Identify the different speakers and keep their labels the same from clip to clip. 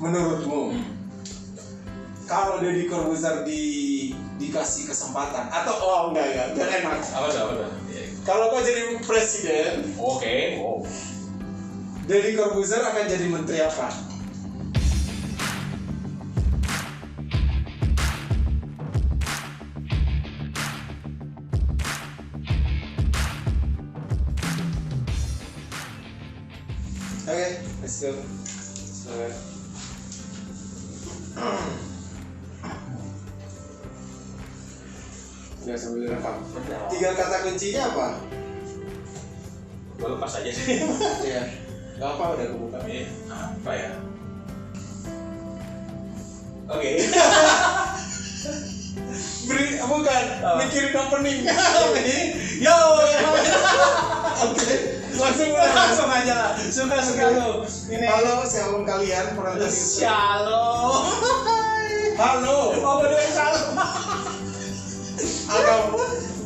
Speaker 1: menurutmu kalau Deddy Corbuzier dikasih kesempatan atau enggak biar enak.
Speaker 2: Apa tuh?
Speaker 1: Kalau kau jadi presiden,
Speaker 2: Oke. Wow.
Speaker 1: Deddy Corbuzier akan jadi menteri apa? Oke, let's go. Udah sambil rekam. 3 kata kuncinya apa?
Speaker 2: Gue lepas aja sih.
Speaker 1: Iya. Gak apa, udah kebuka.
Speaker 2: Apa ya? Oke.
Speaker 1: Bukan, mikirin opening.
Speaker 2: Yo.
Speaker 1: Oke, langsung
Speaker 2: aja. Suka lo. Ini.
Speaker 1: Halo, shalom kalian penonton YouTube.
Speaker 2: Shalom.
Speaker 1: Halo.
Speaker 2: Oh, bener shalom.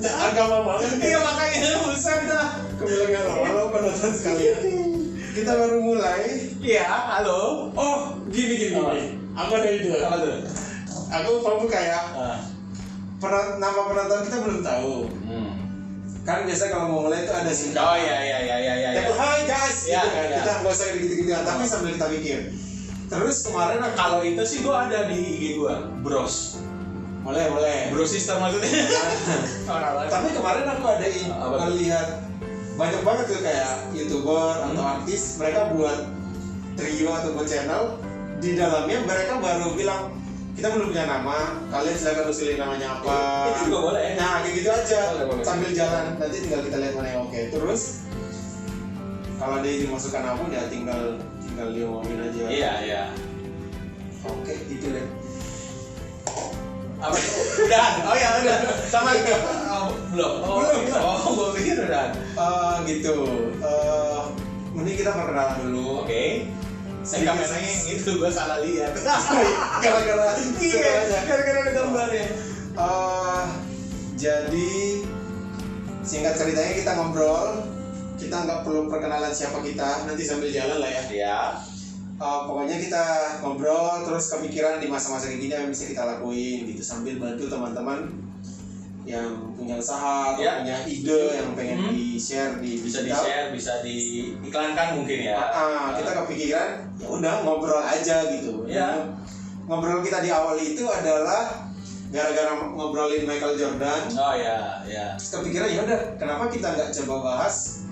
Speaker 1: Agama banget.
Speaker 2: Iya makanya buset dah.
Speaker 1: Kebilangan halo penonton sekalian. Kita baru mulai.
Speaker 2: Iya, halo.
Speaker 1: Oh, gini. Aku ada ide.
Speaker 2: Apa tuh?
Speaker 1: Aku mau kayak nama penonton kita belum tahu. Kan biasa kalau mau mulai itu ada sih.
Speaker 2: Oh iya.
Speaker 1: Hai guys,
Speaker 2: Ya,
Speaker 1: gitu kan.
Speaker 2: ya.
Speaker 1: Kita nggak usah gitu-gitu, tapi sambil kita pikir. Terus kemarin
Speaker 2: Kalau itu sih gue ada di IG gue, Bros.
Speaker 1: boleh.
Speaker 2: Bro sister maksudnya.
Speaker 1: Tapi kemarin aku ada melihat banyak banget tuh kayak YouTuber atau artis, mereka buat trio atau buat channel, di dalamnya mereka baru bilang kita belum punya nama, kalian silakan usulin namanya apa.
Speaker 2: Itu juga boleh.
Speaker 1: Nah kayak gitu aja,
Speaker 2: Boleh.
Speaker 1: sambil jalan nanti tinggal kita lihat mana yang oke. Terus kalau dia dimasukkan akun ya tinggal dia ngomongin aja.
Speaker 2: Iya.
Speaker 1: Oke, gitu deh.
Speaker 2: Apa? Udah. Oh ya udah. Sama belum. Gue pikir udah.
Speaker 1: Gitu. Mending kita perkenalan dulu.
Speaker 2: Oke. Saya kameranya itu gue salah lihat.
Speaker 1: Gara-gara
Speaker 2: Gara-gara ada gambarnya.
Speaker 1: Jadi singkat ceritanya kita ngobrol, kita nggak perlu perkenalan siapa kita, nanti sambil jalan lah ya.
Speaker 2: Iya.
Speaker 1: Pokoknya kita ngobrol terus kepikiran di masa-masa kayak gini yang bisa kita lakuin gitu sambil bantu teman-teman yang punya usaha atau
Speaker 2: Ya.
Speaker 1: punya ide yang pengen di-share
Speaker 2: Bisa
Speaker 1: digital.
Speaker 2: di-share, bisa diiklankan mungkin ya.
Speaker 1: Kita kepikiran ya udah ngobrol aja gitu.
Speaker 2: Ya.
Speaker 1: Ngobrol kita di awal itu adalah gara-gara ngobrolin Michael Jordan.
Speaker 2: Oh ya.
Speaker 1: Terus kepikiran ya udah kenapa kita nggak coba bahas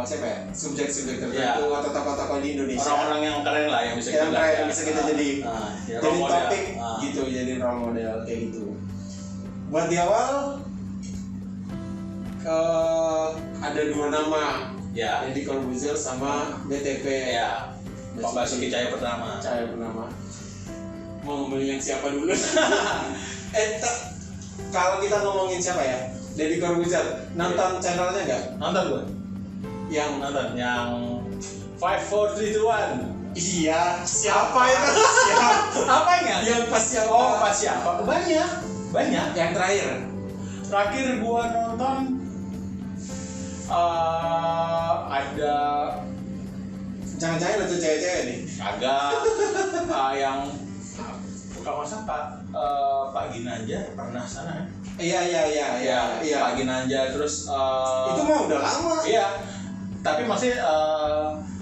Speaker 1: siapa ya subjek-subjek tertentu atau tokoh-tokoh di Indonesia,
Speaker 2: Orang-orang yang keren lah yang bisa
Speaker 1: kita jadi
Speaker 2: role model.
Speaker 1: topik gitu, jadi role model kayak gitu. Buat di awal ada 2 nama,
Speaker 2: Ya.
Speaker 1: Deddy Corbuzier sama BTP.
Speaker 2: Ya. Pak Basuki Cahayapurnama.
Speaker 1: Mau ngomongin siapa dulu? Kalau kita ngomongin siapa ya? Deddy Corbuzier, nonton channelnya nggak?
Speaker 2: Nonton gue.
Speaker 1: Yang
Speaker 2: 5, 4, 3, 2, 1.
Speaker 1: iya, siapa itu?
Speaker 2: Apanya?
Speaker 1: Yang pas siapa?
Speaker 2: Oh, pas siapa? Banyak.
Speaker 1: Yang terakhir.
Speaker 2: Terakhir gua nonton ada
Speaker 1: Jangan-jangan itu cewek-cewek nih?
Speaker 2: agak yang bukan masa Pak Ginanjar pernah sana.
Speaker 1: Iya.
Speaker 2: Pak Ginanjar terus
Speaker 1: Itu mah udah lama.
Speaker 2: Iya. Tapi masih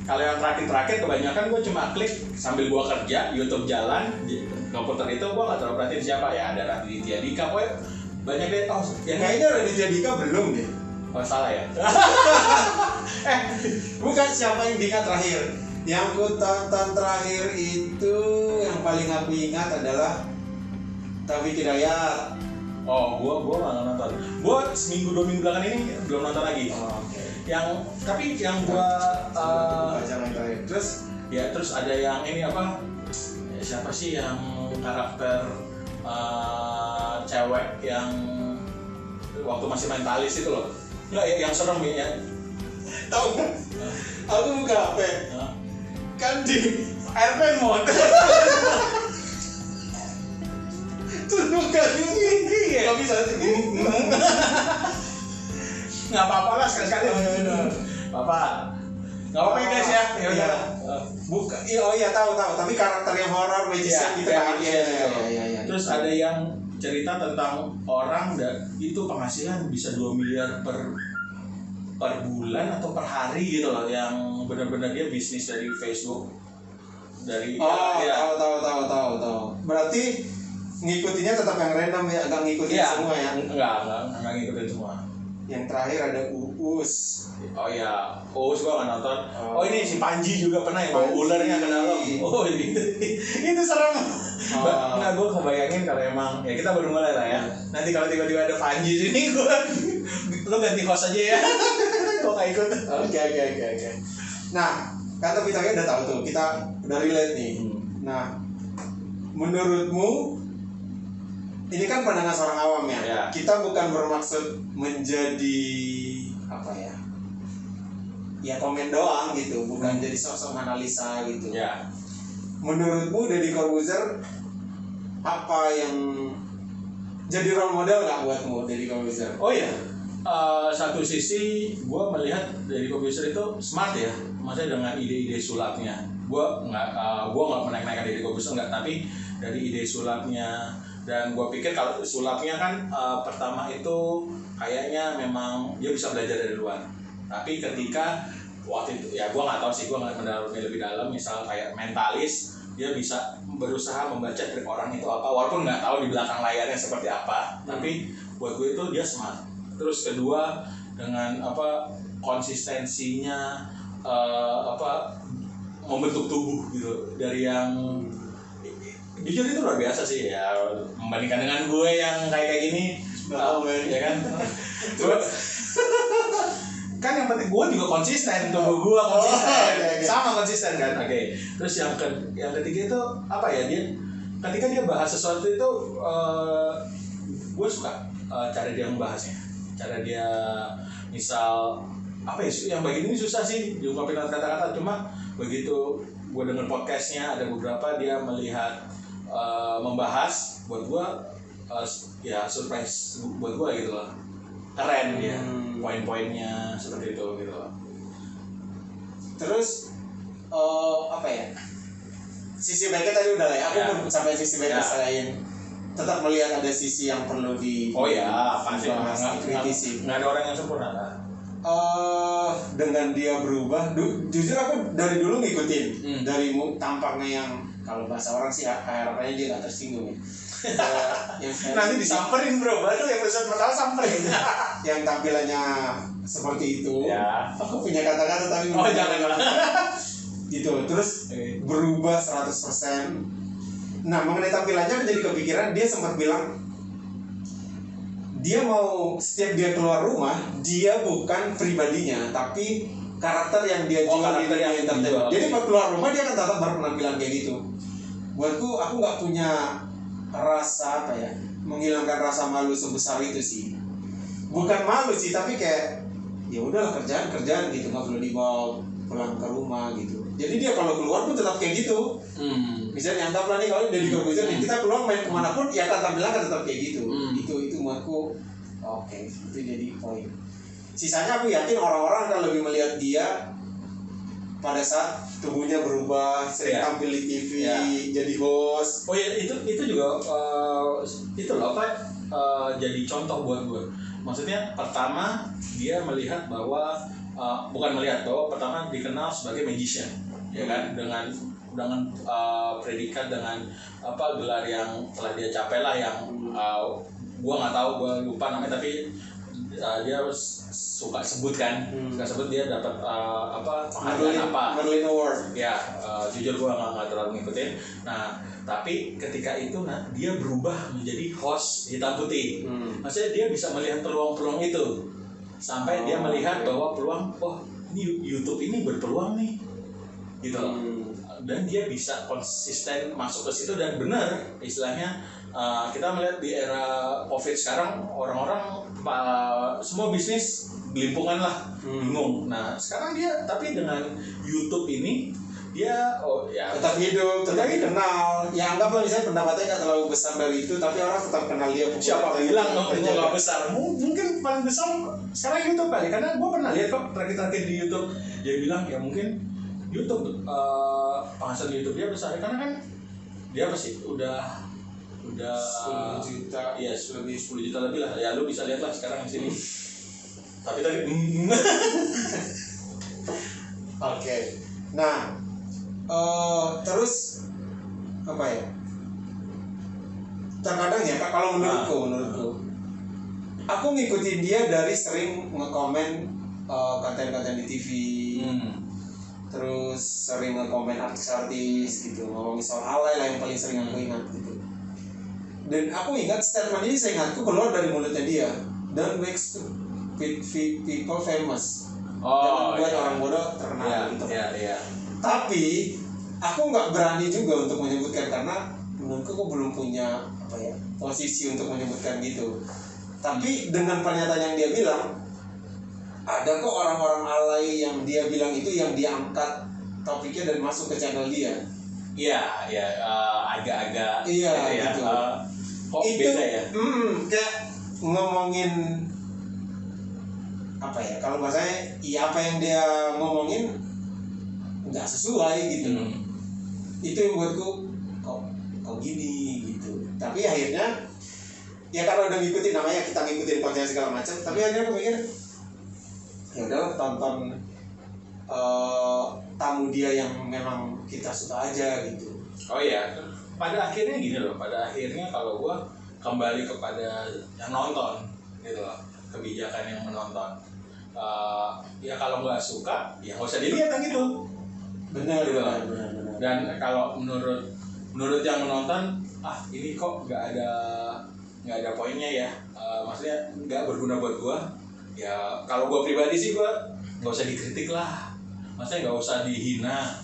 Speaker 2: kalau yang terakhir kebanyakan gue cuma klik sambil gue kerja, YouTube jalan, di komputer itu gue nggak terlalu perhatiin siapa ya. Ada Raditya Dika, gue banyak deh. Oh, yang
Speaker 1: Kayaknya Raditya Dika belum deh.
Speaker 2: Oh salah ya.
Speaker 1: Bukan siapa yang Dika terakhir. Yang ku tonton terakhir itu yang paling aku ingat adalah Taufik Hidayat.
Speaker 2: Oh, gue nggak nonton. Gue seminggu 2 minggu belakangan ini belum nonton lagi.
Speaker 1: Oke.
Speaker 2: Tapi yang gue
Speaker 1: Baca yang terakhir.
Speaker 2: terus ada yang ini apa? Siapa sih yang karakter cewek yang waktu masih mentalis itu loh? Nggak, yang serem ya.
Speaker 1: Tahu nggak? Aku buka HP. Kan di
Speaker 2: Airplane mode.
Speaker 1: tunjukkan ini. Gak bisa segini.
Speaker 2: Nggak apa-apa lah sekali-sekali. Bapak. Nggak apa-apa ya guys ya. Ya udah.
Speaker 1: Bukan, oh iya tahu. Tapi karakter yang horor magician gitu kan. Iya.
Speaker 2: Terus ada yang cerita tentang orang itu penghasilan bisa 2 miliar per bulan atau per hari gitu loh, yang benar-benar dia bisnis dari Facebook. Tahu.
Speaker 1: Berarti ngikutinnya tetap yang random ya, nggak ngikutin semua ya?
Speaker 2: Enggak ngikutin semua.
Speaker 1: Yang terakhir ada Uus.
Speaker 2: Oh iya, Uus gua nggak nonton. Oh ini si Panji juga pernah yang bawa ularnya ke dalam. Oh itu serem. Nggak, gua kebayangin kalau emang ya kita baru mulai lah ya. Nanti kalau tiba-tiba ada Panji sini, lo ganti host aja ya. Gua nggak ikut.
Speaker 1: Oke. Nah, kan topiknya udah tahu tuh, kita udah relate nih. Nah, menurutmu ini kan pandangan seorang awam ya. Kita bukan bermaksud menjadi apa ya? Ya komen doang gitu, bukan jadi sosok analisa gitu.
Speaker 2: Ya.
Speaker 1: Menurutmu Deddy Corbuzier apa yang jadi role model nggak buatmu Deddy Corbuzier?
Speaker 2: Oh iya. Satu sisi gue melihat Deddy Corbuzier itu smart ya, maksudnya dengan ide-ide sulapnya. Gue nggak menaik-naikkan Deddy Corbuzier nggak, tapi dari ide sulapnya. Dan gue pikir kalau sulapnya kan pertama itu kayaknya memang dia bisa belajar dari luar. Tapi ketika waktu itu ya gue nggak tahu sih, gue nggak mendalami lebih dalam. Misal kayak Mentalis, dia bisa berusaha membaca trik orang itu apa, walaupun nggak tahu di belakang layarnya seperti apa. Tapi buat gue itu dia smart. Terus kedua dengan konsistensinya membentuk tubuh gitu, dari yang jujur itu luar biasa sih ya, membandingkan dengan gue yang kayak gini. Ya kan. Kan yang penting gue juga konsisten, tubuh gue konsisten. Sama konsisten kan. Oke. Terus yang ketiga itu apa ya, dia ketika dia bahas sesuatu itu gue suka cara dia membahasnya, cara dia misal apa ya, yang bagian ini susah sih diungkapin dengan kata-kata, cuma begitu gue denger podcastnya ada beberapa dia melihat membahas, buat gue ya surprise buat gue gitu loh, keren dia poin-poinnya seperti itu gitu loh.
Speaker 1: Terus apa ya, sisi baiknya tadi udah lah ya, aku pun sampai sisi baiknya selain tetap melihat ada sisi yang perlu
Speaker 2: pasti
Speaker 1: dikritisi.
Speaker 2: Nggak ada orang yang sempurna lah.
Speaker 1: Dengan dia berubah, jujur aku dari dulu ngikutin dari tampaknya yang kalau bahasa orang sih harapannya dia nggak tersinggung ya.
Speaker 2: Nanti disamperin bro, baru yang episode pertama samperin.
Speaker 1: Yang tampilannya seperti itu.
Speaker 2: Ya.
Speaker 1: Aku punya kata-kata tapi
Speaker 2: jangan.
Speaker 1: Gitu, terus berubah 100%. Nah, mengenai tampilannya menjadi kepikiran, dia sempat bilang dia mau setiap dia keluar rumah, dia bukan pribadinya, tapi karakter yang dia jual di dunia entertainment. Jadi pas keluar rumah dia akan tetap berpenampilan kayak gitu. Buatku, aku nggak punya rasa apa ya, menghilangkan rasa malu sebesar itu sih. Bukan malu sih, tapi kayak ya udahlah, kerjaan gitu, nggak perlu dibawa pulang ke rumah gitu. Jadi dia kalau keluar pun tetap kayak gitu. Misalnya anggaplah nih kalau Deddy Corbuzier kita keluar main kemana pun ya kan tampilan kan tetap kayak gitu. Itu menurutku oke, itu jadi poin. Sisanya aku yakin orang-orang akan lebih melihat dia pada saat tubuhnya berubah, sering tampil di TV, jadi host.
Speaker 2: Oh ya, itu juga itu loh jadi contoh buat gue. Maksudnya pertama dia melihat bahwa bukan melihat bahwa pertama dikenal sebagai magician, ya kan, dengan predikat, dengan gelar yang telah dia capai lah, yang gue nggak tahu, gue lupa namanya, tapi dia suka sebut kan, dia dapat penghargaan
Speaker 1: Merlin Award.
Speaker 2: Ya, jujur gue nggak terlalu ngikutin. Nah, tapi ketika itu dia berubah menjadi host hitam putih. Maksudnya dia bisa melihat peluang-peluang itu, sampai dia melihat bahwa peluang, ini YouTube ini berpeluang nih, gitu loh. Dan dia bisa konsisten masuk ke situ, dan benar istilahnya kita melihat di era COVID sekarang orang-orang semua bisnis gelimpungan lah, bingung. Nah sekarang dia tapi dengan YouTube ini dia
Speaker 1: tetap hidup, tetap dikenal. Ya anggaplah misalnya pendapatannya nggak terlalu besar dari itu, tapi orang tetap kenal dia.
Speaker 2: Siapa bilang nggak besar? Mungkin paling besar sekarang YouTube kali, karena gue pernah lihat kok terakhir di YouTube dia bilang ya mungkin YouTube penghasilan YouTube dia besar karena kan dia pasti udah
Speaker 1: 10 juta.
Speaker 2: Iya, lebih 10 juta lebih lah. Ya lu bisa lihat lah sekarang di sini. Tapi tadi
Speaker 1: Oke. Nah, terus apa ya? Terkadang ya kalau menurutku aku ngikutin dia dari sering ngekomen konten-konten di TV. Terus sering ngekomen artis-artis gitu, ngomongin soal alay lah yang paling sering aku ingat gitu. Dan aku ingat statement ini saya ingatku keluar dari mulutnya dia. Don't make people famous. Jangan buat orang bodoh terkenal gitu.
Speaker 2: Iya.
Speaker 1: Tapi aku nggak berani juga untuk menyebutkan karena menurutku aku belum punya posisi untuk menyebutkan gitu. Tapi dengan pernyataan yang dia bilang, ada kok orang-orang alay yang dia bilang itu yang diangkat topiknya dan masuk ke channel dia.
Speaker 2: Iya, agak-agak.
Speaker 1: Iya gitu.
Speaker 2: Kok
Speaker 1: itu,
Speaker 2: beda ya?
Speaker 1: Kayak ngomongin apa ya? Kalau bahasanya, apa yang dia ngomongin nggak sesuai gitu. Itu yang buatku kok gini gitu. Tapi akhirnya ya karena udah ngikutin, namanya kita ngikutin konten segala macam. Tapi akhirnya aku mikir ya udahlah, tonton tamu dia yang memang kita suka aja gitu.
Speaker 2: Oh iya, pada akhirnya gini loh, pada akhirnya kalau gua kembali kepada yang nonton gitu loh, kebijakan yang menonton. Ya kalau nggak suka, ya nggak usah dilihat kan gitu.
Speaker 1: Benar.
Speaker 2: Dan kalau menurut yang menonton, ini kok nggak ada poinnya ya, maksudnya nggak berguna buat gua. Ya kalau gua pribadi sih gua nggak usah dikritik lah, maksudnya nggak usah dihina.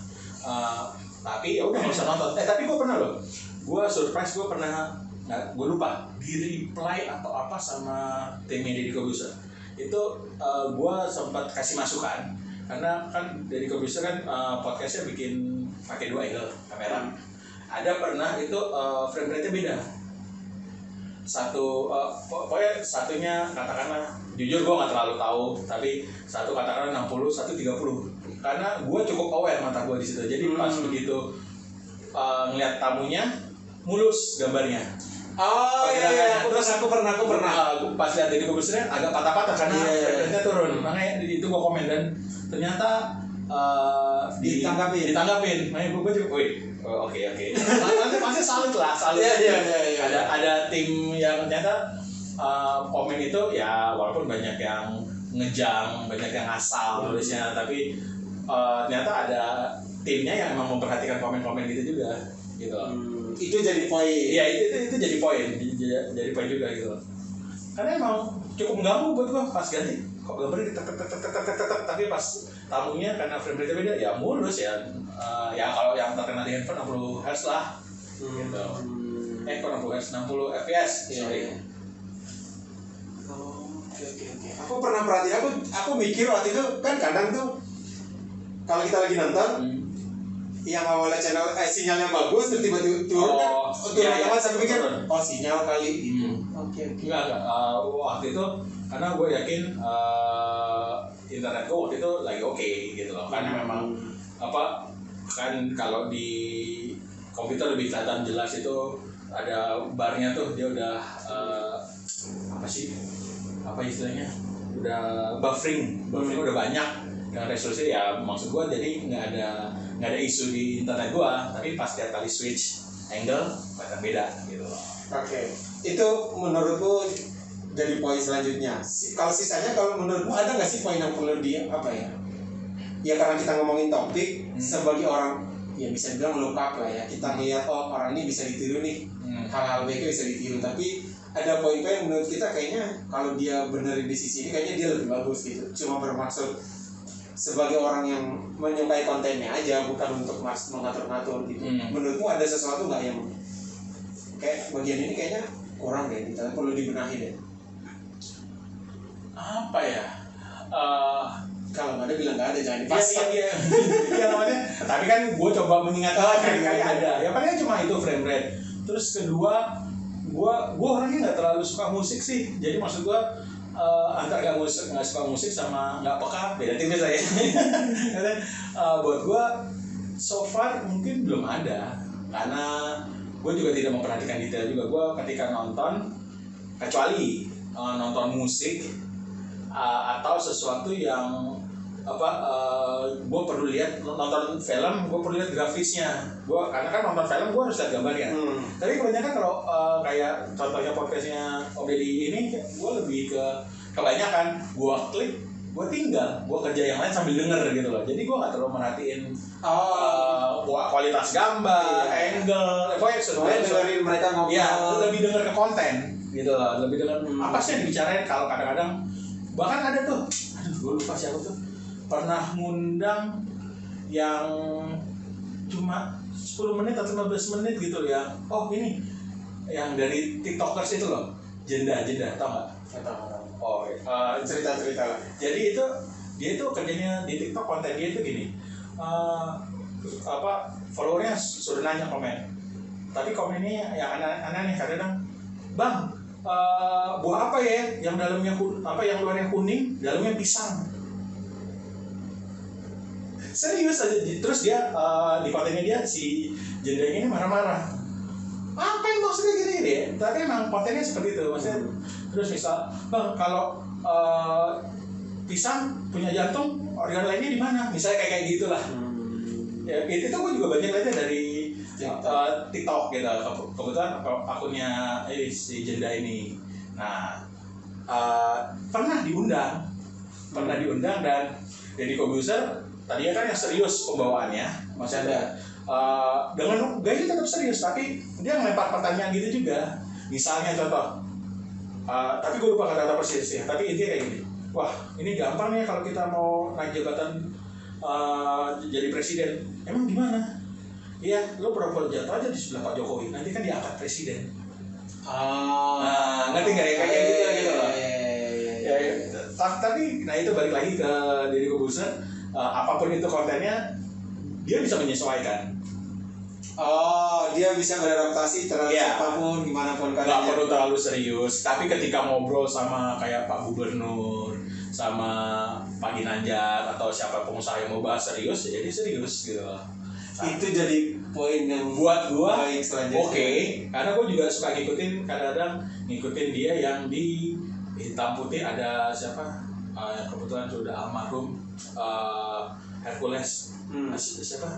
Speaker 2: Tapi ya udah nggak usah nonton. Tapi gue pernah loh, gue surprise, gue lupa di reply atau apa sama timnya Deddy Corbuzier. Itu gue sempat kasih masukan karena kan Deddy Corbuzier kan podcastnya bikin pakai 2 angle kamera. Ada pernah itu frame rate-nya beda. Pokoknya satunya katakanlah, jujur gue nggak terlalu tahu, tapi satu katakanlah 60, satu 30. Karena gue cukup aware mata gue di situ, jadi pas begitu ngeliat tamunya mulus gambarnya.
Speaker 1: Iya. Aku pernah.
Speaker 2: Pas lihat Deddy Corbuzier agak patah-patah karena frame-nya turun. Makanya itu gue komen dan ternyata ditanggapin. Makanya gue juga, oke. Masih salut lah.
Speaker 1: Iya.
Speaker 2: Ada tim yang ternyata komen itu ya walaupun banyak yang ngejang, banyak yang asal tulisnya, tapi ternyata ada timnya yang emang memperhatikan komen-komen gitu juga, gitu.
Speaker 1: Itu jadi poin.
Speaker 2: Iya, itu jadi poin, jadi poin juga gitu. Karena emang cukup mengganggu buat gua pas ganti, kok gambarnya tek, tapi pas tamunya karena frame rate beda ya mulus ya. Ya kalau yang terkena di handphone 60 Hz lah, gitu. Kok 60 Hz, 60 fps. Sorry.
Speaker 1: Oke. Aku pernah perhatiin, aku mikir waktu itu kan kadang tuh kalau kita lagi nonton yang awalnya channel sinyalnya bagus terus tiba-tiba turun kan saya pikir sinyal kali gitu. Oke.
Speaker 2: Enggak. Waktu itu karena gue yakin internet gue waktu itu lagi oke gitu loh, karena memang kan kalau di komputer lebih kelihatan jelas itu ada barnya tuh, dia udah apa istilahnya, udah buffering udah banyak dengan resolusi. Ya maksud gua jadi nggak ada isu di internet gua, tapi pas tiap kali switch angle kelihatan beda gitu loh.
Speaker 1: Oke. Itu menurutku jadi poin selanjutnya. Kalau sisanya, kalau menurutmu ada nggak sih poin yang perlu ya karena kita ngomongin topik sebagai orang ya bisa dibilang look up lah ya, kita lihat orang ini bisa ditiru nih, hal-hal baiknya bisa ditiru. Tapi ada poin-poin yang menurut kita kayaknya kalau dia benerin di sisi ini kayaknya dia lebih bagus gitu. Cuma bermaksud sebagai orang yang menyukai kontennya aja, bukan untuk mengatur-ngatur gitu. Menurutmu ada sesuatu nggak yang kayak bagian ini kayaknya kurang deh, kita perlu dibenahi deh?
Speaker 2: Apa ya?
Speaker 1: Kalau nggak ada bilang nggak ada, jangan dipaksa.
Speaker 2: Iya namanya. Tapi kan gue coba mengingatkan kali ada. Ya paling cuma itu frame rate. Terus kedua, gue orangnya nggak terlalu suka musik sih. Jadi maksud gue antara nggak suka musik sama nggak peka beda tipis saya. Buat gue so far mungkin belum ada, karena gue juga tidak memperhatikan detail juga. Gue ketika nonton, kecuali nonton musik atau sesuatu yang gue perlu lihat, nonton film gue perlu lihat grafisnya. Gue karena kan nonton film gue harus lihat gambarnya. Tapi kebanyakan kalau kayak contohnya podcastnya Om Deddy ini, gue lebih ke kebanyakan gue klik, gue tinggal, gue kerja yang lain sambil denger gitu loh. Jadi gue nggak terlalu merhatiin kualitas gambar, angle, pokoknya
Speaker 1: dengerin mereka ngobrol.
Speaker 2: Ya, lebih denger ke konten gitu loh, lebih denger apa sih yang dibicarain. Kalau kadang-kadang bahkan ada tuh, gue lupa siapa tuh, pernah ngundang yang cuma 10 menit atau 15 menit gitu ya. Oh ini yang dari TikTokers itu loh, jenda tau nggak? Oh
Speaker 1: cerita lah.
Speaker 2: Jadi itu dia itu kerjanya di TikTok, konten dia itu gini, followernya suruh nanya komen, tapi komennya yang aneh-aneh. Kadang bang, buah apa ya yang dalamnya yang luarnya kuning dalamnya pisang. Serius aja. Terus dia di kontennya dia si jenda ini marah-marah, apa yang maksudnya gini deh. Tapi emang kontennya seperti itu maksudnya. Terus misal bang, kalau pisang punya jantung, organ lainnya di mana, misalnya kayak gitulah. Ya itu gue juga banyak lihatnya dari TikTok gitu. Kebetulan akunnya si jenda ini. Nah pernah diundang dan Deddy Corbuzier tadinya kan yang serius pembawaannya, maksudnya dengan gayanya tetap serius, tapi dia ngelempar pertanyaan gitu juga. Misalnya contoh, tapi gue lupa kata-kata persisnya, tapi intinya kayak gini, wah ini gampang nih kalau kita mau naik jabatan jadi presiden. Emang gimana? Iya, lo pura-pura jatuh aja di sebelah Pak Jokowi, nanti kan diangkat presiden. Nah, ngerti nggak ya kayak gitu loh. Tapi nah itu balik lagi ke Deddy Corbuzier, apapun itu kontennya dia bisa menyesuaikan.
Speaker 1: Dia bisa beradaptasi terhadap apapun, gimana pun
Speaker 2: keadaannya. Nggak perlu terlalu serius, tapi ketika ngobrol sama kayak Pak Gubernur, sama Pak Ginanjar atau siapa pengusaha yang mau bahas serius, ya jadi serius gitu.
Speaker 1: Itu jadi poin yang
Speaker 2: buat gua
Speaker 1: oke.
Speaker 2: Karena gua juga suka kadang-kadang ngikutin dia yang di hitam putih. Ada siapa? Yang kebetulan sudah almarhum, Hercules. Siapa?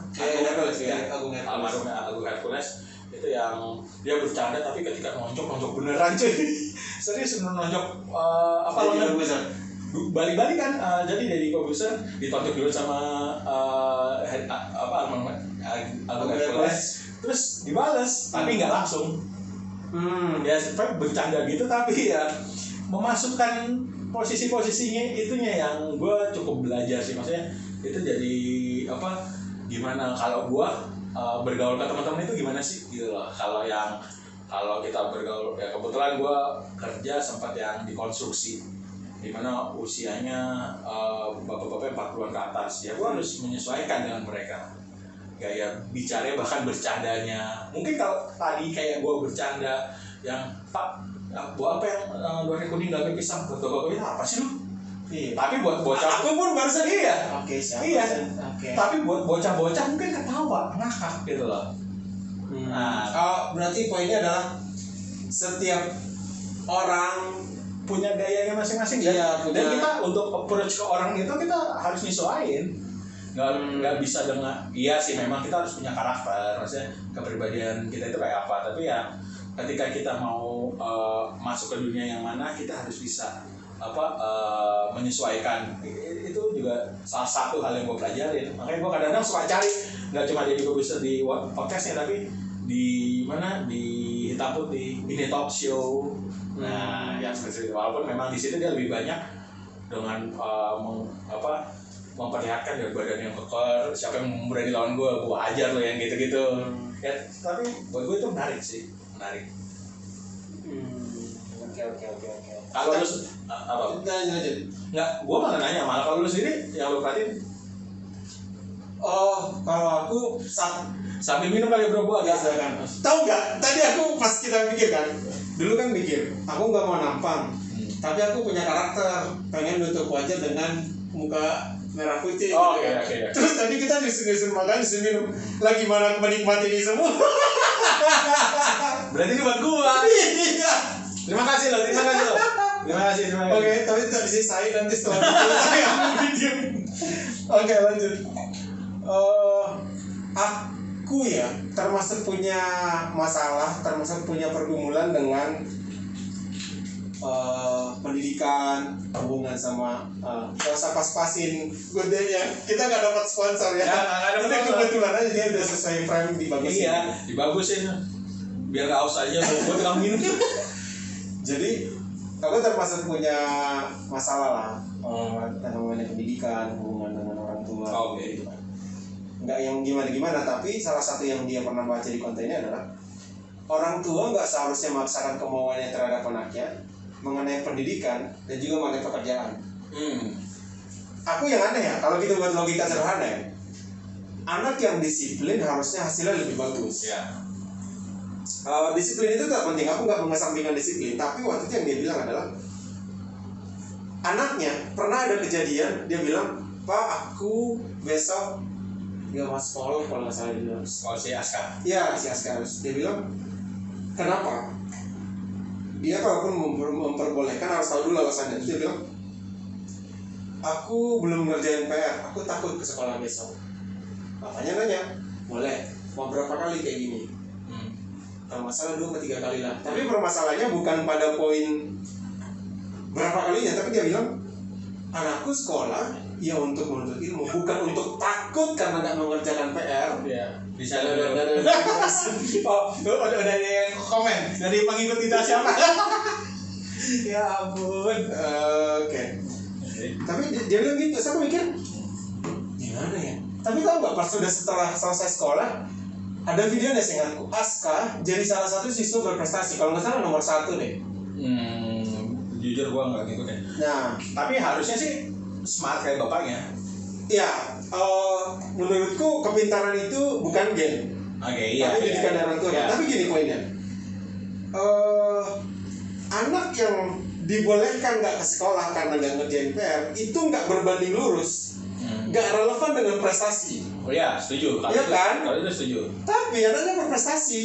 Speaker 2: Almarhum Agung Hercules. Itu yang dia bercanda tapi ketika nonjok beneran cuy. Serius nonjok Bali-Bali kan. Jadi Deddy Corbuzier ditonjok dulu sama Agung Hercules, terus dibales tapi nggak langsung. Ya bercanda gitu, tapi ya memasukkan posisi-posisinya itunya yang gue cukup belajar sih. Maksudnya itu jadi gimana kalau gue bergaul ke teman-teman itu gimana sih gitu loh. Kalau kita bergaul, ya kebetulan gue kerja sempat yang di konstruksi, dimana usianya bapak-bapak 40-an ke atas. Ya gue harus menyesuaikan dengan mereka, gaya bicaranya bahkan bercandanya. Mungkin kalau tadi kayak gue bercanda yang Pak, buat apa yang luarnya kuning dalamnya pisang, buat bapak-bapak apa sih lu? Iya. Tapi buat bocah, aku pun barusan
Speaker 1: Oke, siapa?
Speaker 2: Iya. Okay. Tapi buat bocah-bocah mungkin ketawa, ngakak gitu loh.
Speaker 1: Nah, berarti poinnya adalah setiap orang
Speaker 2: punya gayanya masing-masing.
Speaker 1: Iya,
Speaker 2: dan kita untuk approach ke orang itu kita harus nyesuaiin. Nggak bisa dengan, iya sih memang kita harus punya karakter, maksudnya kepribadian kita itu kayak apa. Tapi ya ketika kita mau masuk ke dunia yang mana, kita harus bisa menyesuaikan. Itu juga salah satu hal yang gue pelajarin. Makanya gue kadang-kadang suka cari, nggak cuma jadi gue bisa di podcastnya, tapi di mana, di hitam putih, ini talk show. Nah, yang seperti itu. Walaupun memang di situ dia lebih banyak dengan memperlihatkan dari badan yang keker, siapa yang berani lawan gue ajar lo yang gitu-gitu. Ya, tapi buat gue itu menarik.
Speaker 1: Oke.
Speaker 2: Kalau lu apa? Nggak, gue malah nanya, malah kalau lu sendiri yang lu perhatiin?
Speaker 1: Kalau aku
Speaker 2: sambil minum kali bro, gue agak
Speaker 1: tahu nggak? Tadi aku pas kita mikir kan, dulu kan mikir, aku nggak mau nampang, tapi aku punya karakter pengen nutup wajah dengan muka merah putih
Speaker 2: Oh,
Speaker 1: gitu kan.
Speaker 2: oke.
Speaker 1: Terus tadi kita disuruh makan, disuruh minum, lagi mana aku menikmati ini semua.
Speaker 2: Berarti ini buat gua.
Speaker 1: Iya.
Speaker 2: Terima kasih loh. Terima kasih.
Speaker 1: Oke, tapi tidak disisain nanti setelah selesai ambil video. Oke, lanjut. Aku ya termasuk punya masalah, termasuk punya pergumulan dengan pendidikan, hubungan sama gak usah pas-pasin godenya. Kita nggak dapat sponsor ya.
Speaker 2: Nggak ada
Speaker 1: Tapi
Speaker 2: sponsor.
Speaker 1: kebetulan aja dia udah sesuai frame dibagusin.
Speaker 2: Iya, dibagusin. Biar gak aus aja gua tukang minum.
Speaker 1: Jadi aku termasuk punya masalah lah dengan pendidikan, hubungan dengan orang tua.
Speaker 2: Oke.
Speaker 1: Gitu kan. Nggak yang gimana-gimana, tapi salah satu yang dia pernah baca di kontennya adalah orang tua nggak seharusnya memaksakan kemauannya terhadap anaknya mengenai pendidikan dan juga mengenai pekerjaan. Aku yang aneh ya, kalau kita buat logika sederhana ya, anak yang disiplin harusnya hasilnya lebih bagus.
Speaker 2: Iya.
Speaker 1: Disiplin itu tak penting, aku nggak mengesampingkan disiplin, tapi waktu itu yang dia bilang adalah anaknya pernah ada kejadian, dia bilang, Pak aku besok nggak masuk sekolah kalau nggak salah dia bilang.
Speaker 2: Oh, si Aska.
Speaker 1: Iya si Askar, dia bilang kenapa? Dia kalaupun memperbolehkan harus tahu dulu alasannya. Dia bilang aku belum ngerjain PR, aku takut ke sekolah besok. Bapaknya nanya, boleh, mau berapa kali kayak gini? Kalau masalah 2 ke 3 kali lah. Tapi permasalahannya bukan pada poin berapa kalinya, tapi dia bilang anakku sekolah ya untuk menuntut ilmu, bukan untuk takut karena nggak mengerjakan PR.
Speaker 2: Iya. Bisa Oh, udah ada yang komen dari pengikut kita siapa? Ya ampun.
Speaker 1: Oke. Tapi dia bilang gitu, saya mikir gimana ya? Tapi tahu nggak pas sudah setelah selesai sekolah ada videonya seingatku, Aska jadi salah satu siswa berprestasi, kalau nggak salah nomor 1 deh.
Speaker 2: Jujur gua nggak ngikutin.
Speaker 1: Nah,
Speaker 2: Tapi harusnya sih smart kayak bapaknya.
Speaker 1: ya menurutku kepintaran itu bukan gen,
Speaker 2: Oke, iya.
Speaker 1: tapi didikan dari orang tua.
Speaker 2: Iya.
Speaker 1: Tapi gini poinnya, anak yang dibolehkan nggak ke sekolah karena nggak ngerjain PR itu nggak berbanding lurus, nggak relevan dengan prestasi.
Speaker 2: Oh ya, setuju.
Speaker 1: Iya kan?
Speaker 2: Kalau itu setuju.
Speaker 1: Tapi anaknya berprestasi.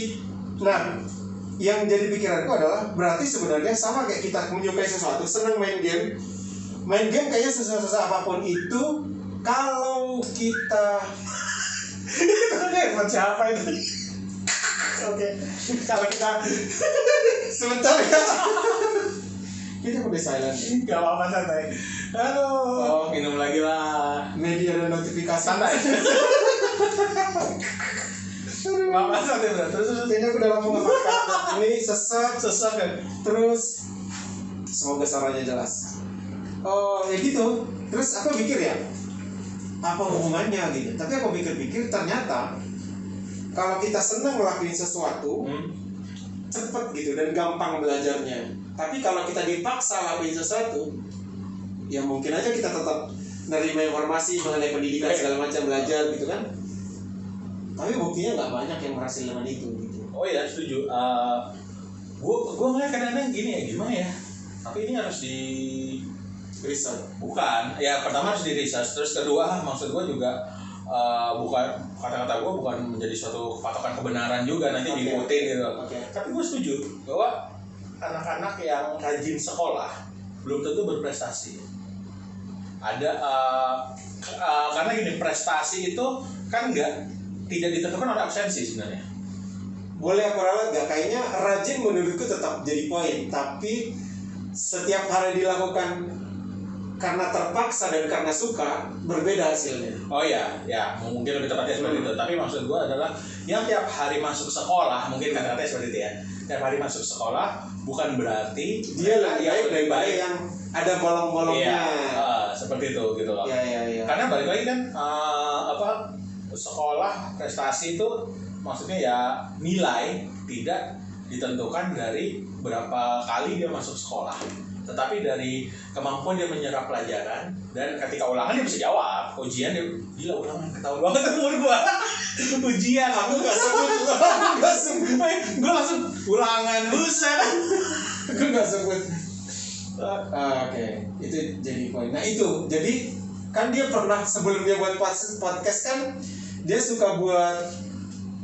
Speaker 1: Nah, yang jadi pikiranku adalah berarti sebenarnya sama kayak kita menyukai sesuatu, senang main game. Main game kayaknya susah-susah apapun itu, kalau kita
Speaker 2: Buat siapa itu?
Speaker 1: oke,
Speaker 2: Kalau kita
Speaker 1: sebentar ya. Kita udah silent ya.
Speaker 2: nggak apa-apa santai. Aduh, minum lagi lah.
Speaker 1: Media dan notifikasi.
Speaker 2: Santai. Apa santai bro? Terus
Speaker 1: Kayaknya aku udah lama nggak makan. Ini sesak.
Speaker 2: kan?
Speaker 1: Terus semoga suaranya jelas. Ya gitu. Terus aku pikir ya, apa hubungannya gitu. Tapi aku pikir-pikir ternyata kalau kita senang ngelakuin sesuatu, cepet gitu dan gampang belajarnya. Tapi kalau kita dipaksa lakuin sesuatu, ya mungkin aja kita tetap nerima informasi mengenai pendidikan segala macam, belajar gitu kan. Tapi buktinya nggak banyak yang berhasil dengan itu gitu.
Speaker 2: Oh ya, setuju. Gue ngeliat kadang-kadang gini ya, gimana ya? Tapi ini harus di
Speaker 1: Riset.
Speaker 2: bukan. Ya pertama harus di research. Terus kedua, maksud gue juga bukan, kata-kata gue bukan menjadi suatu patokan kebenaran juga, nanti diikutin gitu. Tapi gue setuju bahwa anak-anak yang rajin sekolah belum tentu berprestasi. Ada karena gini, prestasi itu kan tidak ditentukan oleh absensi sebenarnya.
Speaker 1: Boleh aku ralat gak? Kayaknya rajin menurutku tetap jadi poin, tapi setiap hari dilakukan karena terpaksa dan karena suka berbeda hasilnya.
Speaker 2: Oh iya, ya mungkin lebih tepatnya seperti itu. Tapi maksud gue adalah yang tiap hari masuk sekolah, mungkin kata-katanya seperti itu ya. Tiap hari masuk sekolah bukan berarti
Speaker 1: dia lebih baik yang ada bolong-bolongnya.
Speaker 2: Iya, seperti itu gitu loh.
Speaker 1: Iya.
Speaker 2: Karena balik lagi kan sekolah prestasi itu maksudnya ya nilai tidak ditentukan dari berapa kali dia masuk sekolah, tetapi dari kemampuan dia menyerap pelajaran, dan ketika ulangan dia bisa jawab. Ujian dia gila, ulangan ketahuan banget umur gua. Ujian
Speaker 1: Aku nggak sebut,
Speaker 2: gua langsung ulangan buset.
Speaker 1: aku nggak sebut. Oke, itu jadi poin. Nah itu, jadi kan dia pernah sebelum dia buat podcast kan dia suka buat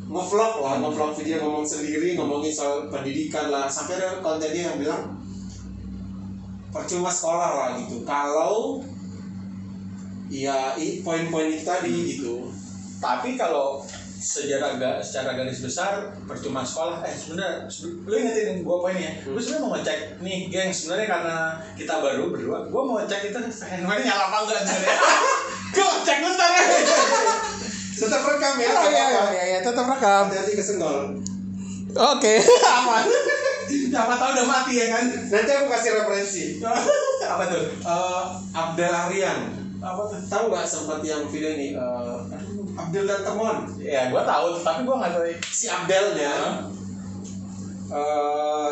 Speaker 1: ngevlog video, ngomong sendiri, ngomongin soal pendidikan lah, sampai ada konten dia yang bilang percuma sekolah lah gitu kalau ya poin-poin itu tadi gitu.
Speaker 2: Tapi kalau secara garis besar percuma sekolah, sebenarnya lu ingetin gua poinnya. Lu sebenarnya mau ngecek nih, geng, sebenarnya karena kita baru berdua, gua mau ngecek itu handphone nyala apa enggak sebenarnya. Gua cek bentar ya.
Speaker 1: Tetap rekam ya.
Speaker 3: Iya, tetap rekam.
Speaker 1: Hati-hati kesenggol.
Speaker 3: Oke, aman.
Speaker 2: Siapa tahu udah mati ya kan.
Speaker 1: Nanti aku kasih referensi.
Speaker 2: Apa tuh?
Speaker 1: Abdel Aryan.
Speaker 2: Apa tuh?
Speaker 1: Tahu nggak sempat yang video ini? Abdel dan Temon.
Speaker 2: Ya, gua tahu, tapi gua nggak tahu.
Speaker 1: Si Abdelnya,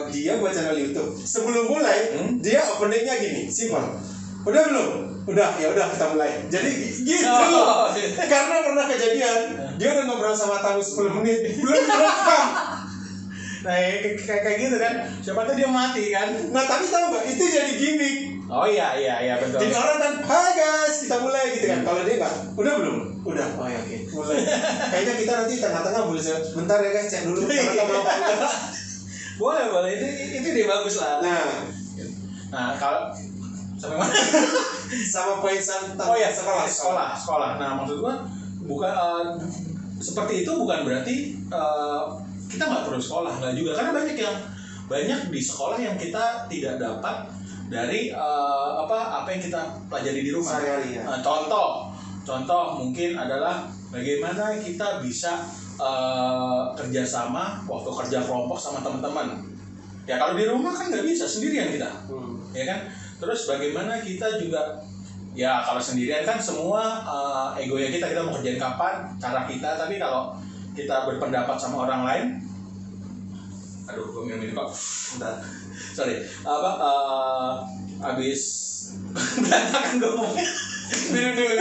Speaker 1: dia buat channel YouTube. Sebelum mulai, dia openingnya gini, simpel. Udah belum? Udah, ya udah kita mulai. Jadi gitu. Karena pernah kejadian, dia udah ngobrol sama tamu 10 menit, belum direkam.
Speaker 2: Nah, kayak gitu kan. Siapa tahu dia mati kan.
Speaker 1: Nah, tapi tahu nggak? Itu jadi gimmick.
Speaker 2: Oh iya betul.
Speaker 1: Jadi orang kan, hai guys, kita mulai gitu kan. Kalau dia nggak, udah belum? Udah, oh ya oke, mulai. Kayaknya kita nanti tengah-tengah boleh bentar ya guys, cek dulu.
Speaker 2: Boleh, itu dia bagus lah. Nah kalau sampai mana?
Speaker 1: Sama poin tentang
Speaker 2: sekolah. Nah maksud gua bukan seperti itu bukan berarti kita nggak perlu sekolah, nggak juga, karena banyak di sekolah yang kita tidak dapat dari apa yang kita pelajari di rumah.
Speaker 1: Sehari-hari ya.
Speaker 2: Contoh mungkin adalah bagaimana kita bisa kerjasama waktu kerja kelompok sama teman-teman. Ya kalau di rumah kan nggak bisa, sendirian kita, ya kan. Terus bagaimana kita juga, ya kalau sendirian kan semua egonya kita mau kerjain kapan, cara kita. Tapi kalau kita berpendapat sama orang lain, aduh gue minum ini kok, bentar, sorry, abis berantakan gue ngomongnya. Minum dulu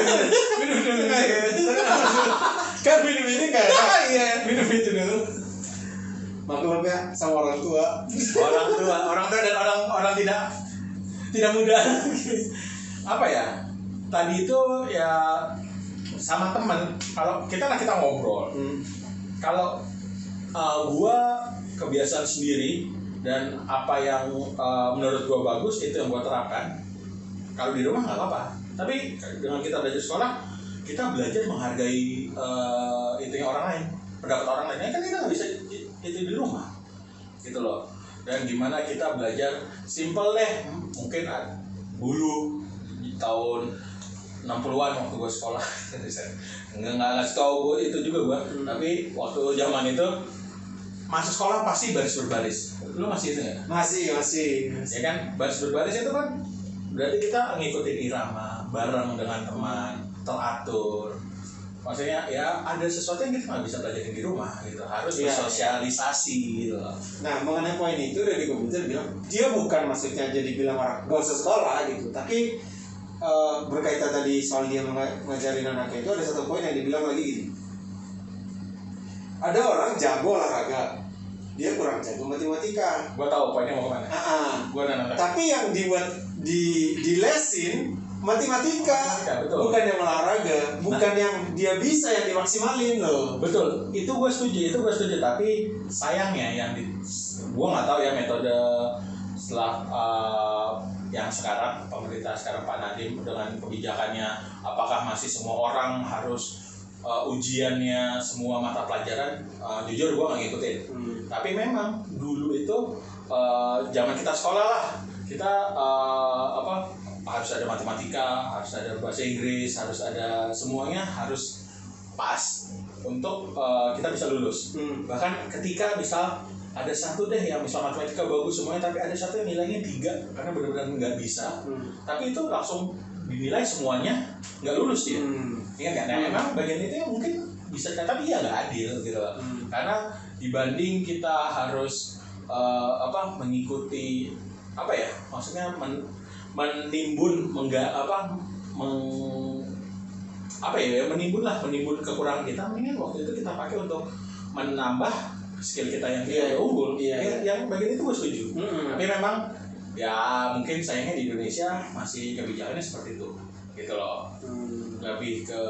Speaker 1: Kan minum ini nggak enak.
Speaker 2: Iya, minum itu dulu.
Speaker 1: Maklum ya sama orang tua
Speaker 2: Dan orang tidak muda. Apa ya? Tadi itu ya sama teman. Kalau kita ngobrol. Kalau gua kebiasaan sendiri dan apa yang menurut gua bagus itu yang gua terapkan. Kalau di rumah nggak apa-apa. Tapi dengan kita belajar sekolah, kita belajar menghargai itunya orang lain, pendapat orang lain. Kan kita nggak bisa itu di rumah, gitu loh. Dan gimana kita belajar simple deh. Mungkin dulu di tahun 60-an waktu gue sekolah, nggak tahu gue itu juga gue. Tapi waktu zaman itu masuk sekolah pasti baris berbaris. Lu masih itu nggak?
Speaker 1: Masih.
Speaker 2: Ya kan, baris berbaris itu kan berarti kita ngikutin irama bareng dengan teman, teratur. Maksudnya ya ada sesuatu yang kita nggak bisa pelajarin di rumah gitu, harus bersosialisasi gitu.
Speaker 1: Nah mengenai poin itu dari komputer bilang dia bukan maksudnya jadi bilang orang gak usah sekolah gitu, tapi berkaitan tadi soal dia ngajarin anaknya itu ada satu poin yang dibilang lagi gini. Ada orang jago olahraga, dia kurang jago matematika.
Speaker 2: Gua tahu poinnya mau kemana. Gua nonton.
Speaker 1: Tapi yang dilesin matematika, bukan yang olahraga, bukan yang dia bisa yang dimaksimalin loh.
Speaker 2: Betul, itu gue setuju. Tapi sayangnya gue nggak tahu ya metode setelah yang sekarang pemerintah sekarang Pak Nadiem dengan kebijakannya, apakah masih semua orang harus ujiannya semua mata pelajaran? Jujur gue nggak ngikutin. Tapi memang dulu itu zaman kita sekolah lah, kita harus ada matematika, harus ada bahasa Inggris, harus ada semuanya harus pas untuk kita bisa lulus. Bahkan ketika misal ada satu deh yang misal matematika bagus semuanya, tapi ada satu yang nilainya 3 karena benar-benar nggak bisa, tapi itu langsung dinilai semuanya nggak lulus dia. Ingat nggak? Nah emang bagian itu yang mungkin bisa, tapi ya nggak adil gitu. Karena dibanding kita harus mengikuti maksudnya menimbun menimbun kekurangan kita, mendingan waktu itu kita pakai untuk menambah skill kita yang unggul. Yang bagian itu gue setuju. Tapi memang Ya mungkin sayangnya di Indonesia masih kebijakannya seperti itu, gitu loh. Lebih ke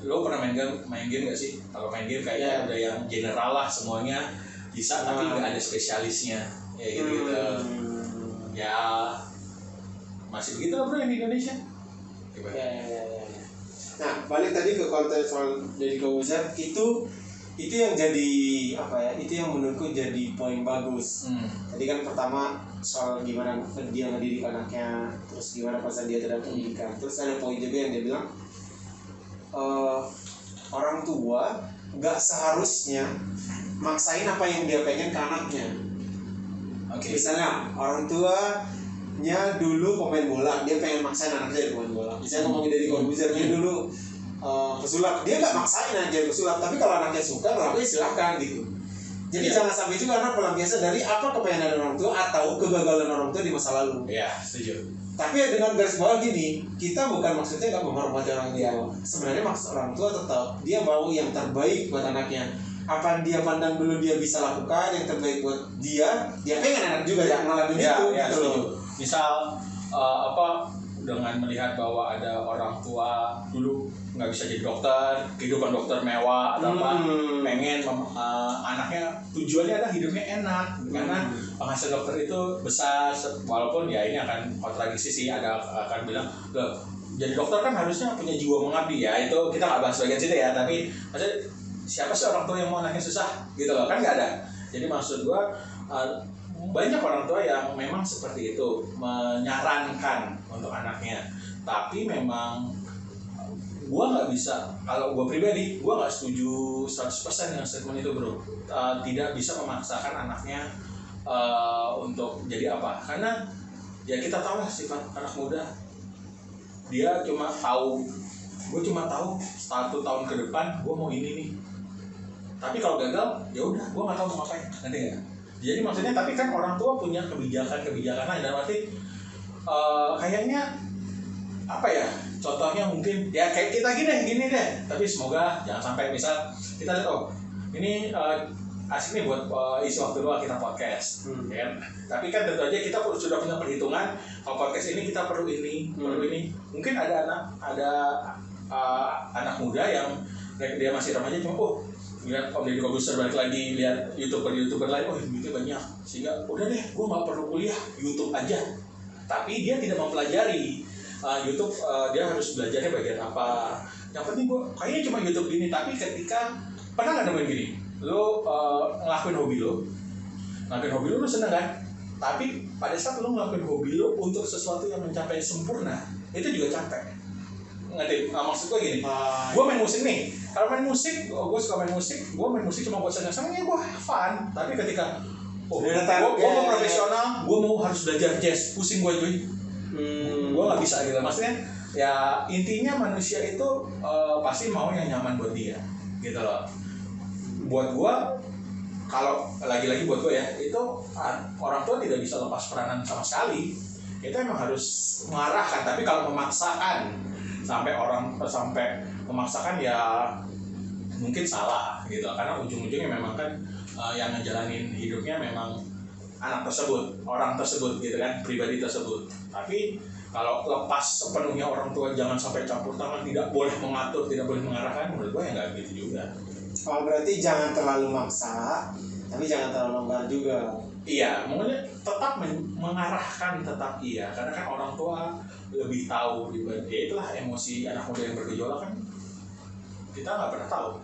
Speaker 2: lo pernah main game nggak sih? Kalau main game kayaknya udah yang general lah semuanya bisa, tapi nggak ada spesialisnya, ya gitu. Ya masih begitu lah bro yang di Indonesia.
Speaker 1: Ya. Nah, balik tadi ke konteks soal jadi Corbuzier itu yang jadi apa ya? Itu yang menurutku jadi poin bagus. Tadi kan pertama soal gimana dia mendidik anaknya, terus gimana pesan dia terhadap pendidikan. Terus ada poin juga yang dia bilang orang tua nggak seharusnya maksain apa yang dia pengen ke anaknya. Misalnya orang tuanya dulu pemain bola, dia pengen maksain anaknya jadi pemain bola. Misalnya ngomongin dari Corbuzier, dia dulu pesulap, dia nggak maksain aja pesulap, tapi kalau anaknya suka ngelakuin silakan gitu. Jadi jangan sampai juga anak pelampiasan dari apa kepengenan orang tua atau kegagalan orang tua di masa lalu.
Speaker 2: Iya, setuju.
Speaker 1: Tapi dengan garis bawah gini, kita bukan maksudnya nggak menghormati orang tua. Sebenarnya maksud orang tua tetap dia mau yang terbaik buat anaknya. Apa yang dia pandang dulu dia bisa lakukan yang terbaik buat dia pengen anak juga yang ngalamin itu gitu loh.
Speaker 2: Misal dengan melihat bahwa ada orang tua dulu nggak bisa jadi dokter, kehidupan dokter mewah atau pengen anaknya tujuannya adalah hidupnya enak karena penghasilan dokter itu besar, walaupun ya ini akan kontradiksi sih, akan bilang jadi dokter kan harusnya punya jiwa mengabdi ya, itu kita nggak bahas bagian situ ya, tapi maksudnya siapa sih orang tua yang mau anaknya susah gitu loh, kan nggak ada. Jadi maksud gua banyak orang tua yang memang seperti itu menyarankan untuk anaknya, tapi memang gua nggak bisa, kalau gua pribadi gua nggak setuju 100% dengan statement itu bro. Tidak bisa memaksakan anaknya untuk jadi apa, karena ya kita tahu lah sifat anak muda, dia cuma tahu, gue cuma tahu 1 tahun ke depan gue mau ini nih, tapi kalau gagal ya udah gue nggak tahu mau ngapain, nanti nggak. Jadi maksudnya tapi kan orang tua punya kebijakan lain, dan berarti kayaknya apa ya, contohnya mungkin ya kayak kita gini deh, tapi semoga jangan sampai misal kita lihat ini asik nih buat isi waktu luang kita podcast, ya kan? Tapi kan tentu aja kita sudah punya perhitungan kalau podcast ini kita perlu ini. Mungkin ada anak muda yang dia masih remaja cuma lihat Om Deddy Corbuzier balik lagi, lihat youtuber lain, duitnya banyak, sehingga udah deh gue nggak perlu kuliah, YouTube aja. Tapi dia tidak mempelajari YouTube, dia harus belajarnya bagian apa. Yang penting gue kayaknya cuma YouTube gini, tapi ketika pernah nggak nemuin gini, lo ngelakuin hobi lo seneng kan? Tapi pada saat lo ngelakuin hobi lo untuk sesuatu yang mencapai sempurna, itu juga capek. Ngerti? Maksud gue gini, gue main musik nih. Kalau main musik, gue suka main musik cuma buat senang-senang, ya gue fun. Tapi ketika gue mau profesional, gue mau harus belajar jazz, pusing gue cuy. Gue nggak bisa gitu. Maksudnya ya intinya manusia itu pasti mau yang nyaman buat dia, gitu loh. Buat gue, kalau lagi-lagi buat gue ya, itu orang tua tidak bisa lepas peranan sama sekali. Itu emang harus mengarahkan. Tapi kalau memaksakan sampai memaksakan ya mungkin salah gitu, karena ujung-ujungnya memang kan yang ngejalanin hidupnya memang anak tersebut, orang tersebut gitu kan, pribadi tersebut. Tapi kalau lepas sepenuhnya orang tua, jangan sampai campur tangan, tidak boleh mengatur, tidak boleh mengarahkan, menurut gue ya nggak gitu juga.
Speaker 1: Berarti jangan terlalu maksa, tapi jangan terlalu longgar juga.
Speaker 2: Iya, mungkin tetap mengarahkan, tetap iya, karena kan orang tua lebih tahu dibanding, ya itulah emosi anak muda yang bergejolak kan kita nggak pernah tahu,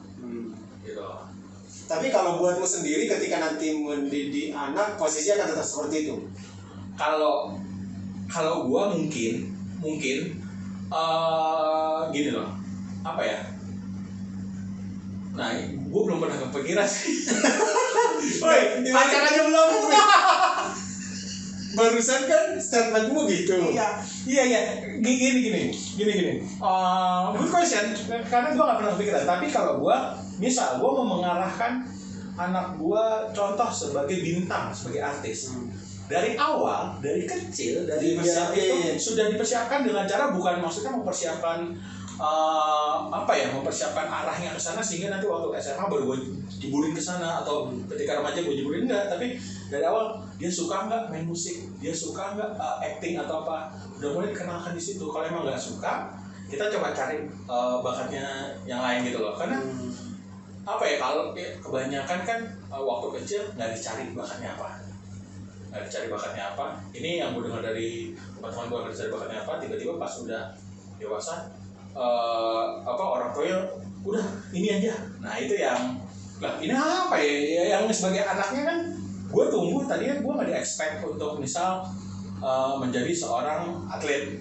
Speaker 2: gitu.
Speaker 1: Tapi kalau buatmu sendiri ketika nanti mendidik anak, posisinya akan tetap seperti itu.
Speaker 2: Kalau gua mungkin gini loh, apa ya? Nah, gua belum pernah kepikiran sih. Woi, pacar aja belum.
Speaker 1: Barusan kan statementmu gitu.
Speaker 2: Iya. Gini. Good question. Karena gue nggak pernah kepikiran. Tapi kalau gue, misal gue mau mengarahkan anak gue, contoh sebagai bintang, sebagai artis. Dari awal, dari kecil, dari dia itu sudah dipersiapkan dengan cara, bukan maksudnya mempersiapkan mempersiapkan arahnya ke sana sehingga nanti waktu SMA baru gue jebulin ke sana, atau ketika remaja gue jebulin enggak, tapi dari awal dia suka nggak main musik, dia suka nggak acting atau apa, udah mulai dikenalkan di situ. Kalau emang nggak suka, kita coba cari bakatnya yang lain gitu loh, karena kalau kebanyakan kan waktu kecil nggak dicari bakatnya apa. Ini yang gue dengar dari teman-teman gue, nggak dicari bakatnya apa, tiba-tiba pas udah dewasa orang tuanya udah ini aja. Nah itu yang ini apa ya, yang sebagai anaknya kan gue tunggu tadinya gue nggak di-expect untuk misal menjadi seorang atlet.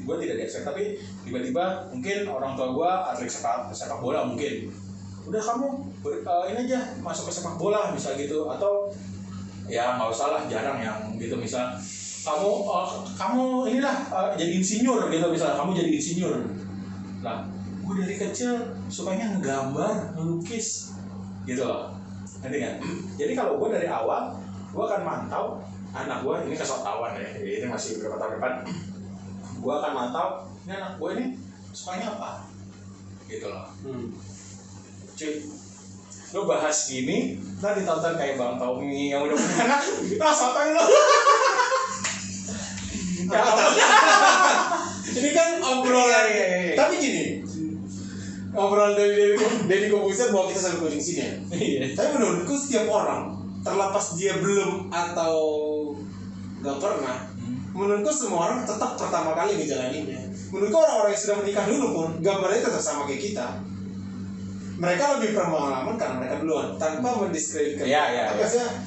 Speaker 2: Gue tidak di-expect, tapi tiba-tiba mungkin orang tua gue atlet sepak bola mungkin. Udah kamu ini aja masuk ke sepak bola misal gitu, atau ya nggak usah lah, jarang yang gitu, misal kamu inilah jadi insinyur gitu, misal kamu jadi insinyur. Nah gue dari kecil sukanya ngegambar, ngelukis gitu loh, ngerti kan? Jadi kalau gue dari awal gue akan mantau anak gue ini, kesotawan ya, ini masih beberapa tahun depan, gue akan mantau ini anak gue ini sukanya apa gitu loh. Cuy, lo bahas gini, ntar ditonton kayak Bang Tommy yang udah punya anak, sotoy lo.
Speaker 1: Ini kan obrolan, tapi gini, obrolan dari Deddy Corbuzier bahwa kita sampai kucing sini ya. Tapi menurutku setiap orang, terlepas dia belum atau nggak pernah, menurutku semua orang tetap pertama kali ngejalaninnya. Menurutku orang-orang yang sudah menikah dulu pun gambarnya tetap sama kayak kita. Mereka lebih berpengalaman karena mereka duluan, tanpa mendiskreditkan. Tapi maksudnya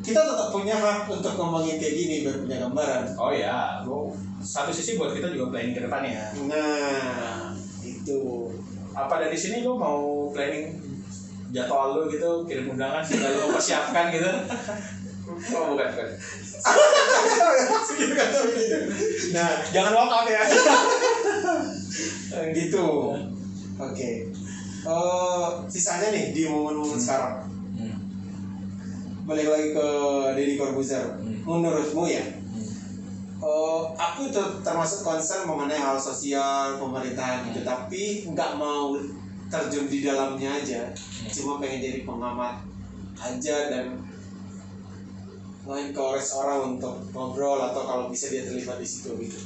Speaker 1: kita tetap punya hak untuk ngomongin kayak gini, biar punya gambaran.
Speaker 2: Oh ya, satu sisi buat kita juga planning ke depannya.
Speaker 1: Nah, itu.
Speaker 2: Apa dari sini lo mau planning jadwal lo gitu, kirim undangan sehingga lo mempersiapkan gitu? Oh bukan.
Speaker 1: Nah,
Speaker 2: Jangan walk out ya.
Speaker 1: gitu. Oke. Sisanya nih di momen-momen sekarang. Balik lagi ke Deddy Corbuzier. Menurutmu ya, aku termasuk concern mengenai hal sosial pemerintahan gitu, tapi nggak mau terjun di dalamnya aja, cuma pengen jadi pengamat aja dan encourage orang untuk ngobrol atau kalau bisa dia terlibat di situ gitu.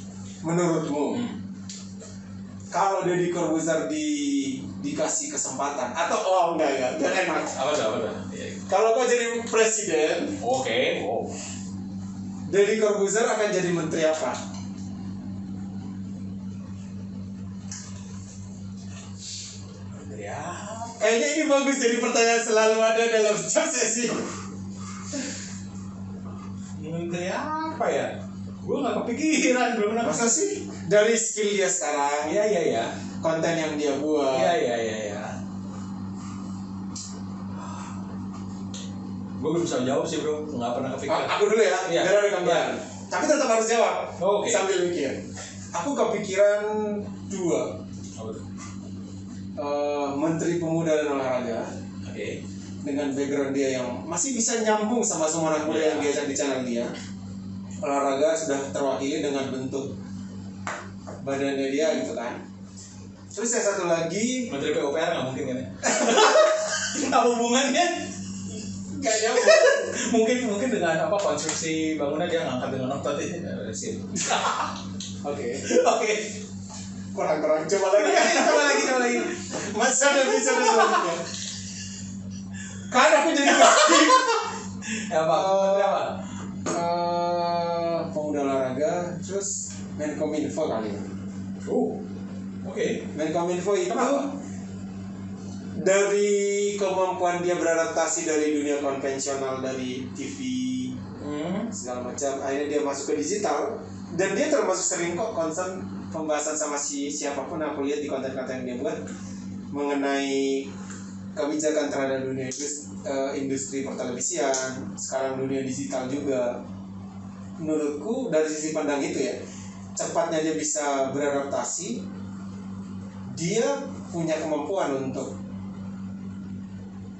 Speaker 1: Menurutmu, kalau Deddy Corbuzier dikasih kesempatan atau enggak enak.
Speaker 2: Apa tuh?
Speaker 1: Kalau kau jadi presiden,
Speaker 2: Oke.
Speaker 1: Deddy Corbuzier akan jadi menteri apa?
Speaker 2: Menteri apa?
Speaker 1: Kayaknya ini bagus jadi pertanyaan selalu ada dalam setiap sesi.
Speaker 2: Menteri apa ya? Gue nggak kepikiran, belum pernah.
Speaker 1: Masa sih? Dari skill dia sekarang,
Speaker 2: Iya.
Speaker 1: konten yang dia buat.
Speaker 2: Iya. Gue belum bisa jawab sih bro, nggak pernah kepikiran.
Speaker 1: Aku dulu ya,
Speaker 2: Iya.
Speaker 1: biar ada gambaran. Tapi tetap harus jawab.
Speaker 2: Oke.
Speaker 1: Sambil mikir. Aku kepikiran 2.
Speaker 2: Apa tuh?
Speaker 1: Menteri Pemuda dan Olahraga.
Speaker 2: Oke.
Speaker 1: Dengan background dia yang masih bisa nyambung sama semua anak muda yang biasa di channel dia. Olahraga sudah terwakili dengan bentuk badannya dia gitu kan. Terus yang satu lagi,
Speaker 2: Menteri PUPR nggak mungkin kan ya? Apa hubungannya?
Speaker 1: gak nyambung.
Speaker 2: mungkin dengan apa konstruksi bangunan dia ngangkat dengan otot itu.
Speaker 1: Oke. Kurang. Coba lagi. Masa ada bisa selanjutnya. Kan aku jadi kaki.
Speaker 2: Apa? Menteri apa?
Speaker 1: Pemuda olahraga, terus Menkominfo kali ya.
Speaker 2: Oke.
Speaker 1: Menkominfo itu
Speaker 2: Kenapa?
Speaker 1: dari kemampuan dia beradaptasi dari dunia konvensional, dari TV segala macam, akhirnya dia masuk ke digital, dan dia termasuk sering kok concern pembahasan sama siapapun. Aku lihat di konten-konten yang dia buat mengenai kebijakan terhadap dunia industri pertelevisian, sekarang dunia digital juga. Menurutku dari sisi pandang itu ya, cepatnya dia bisa beradaptasi, dia punya kemampuan untuk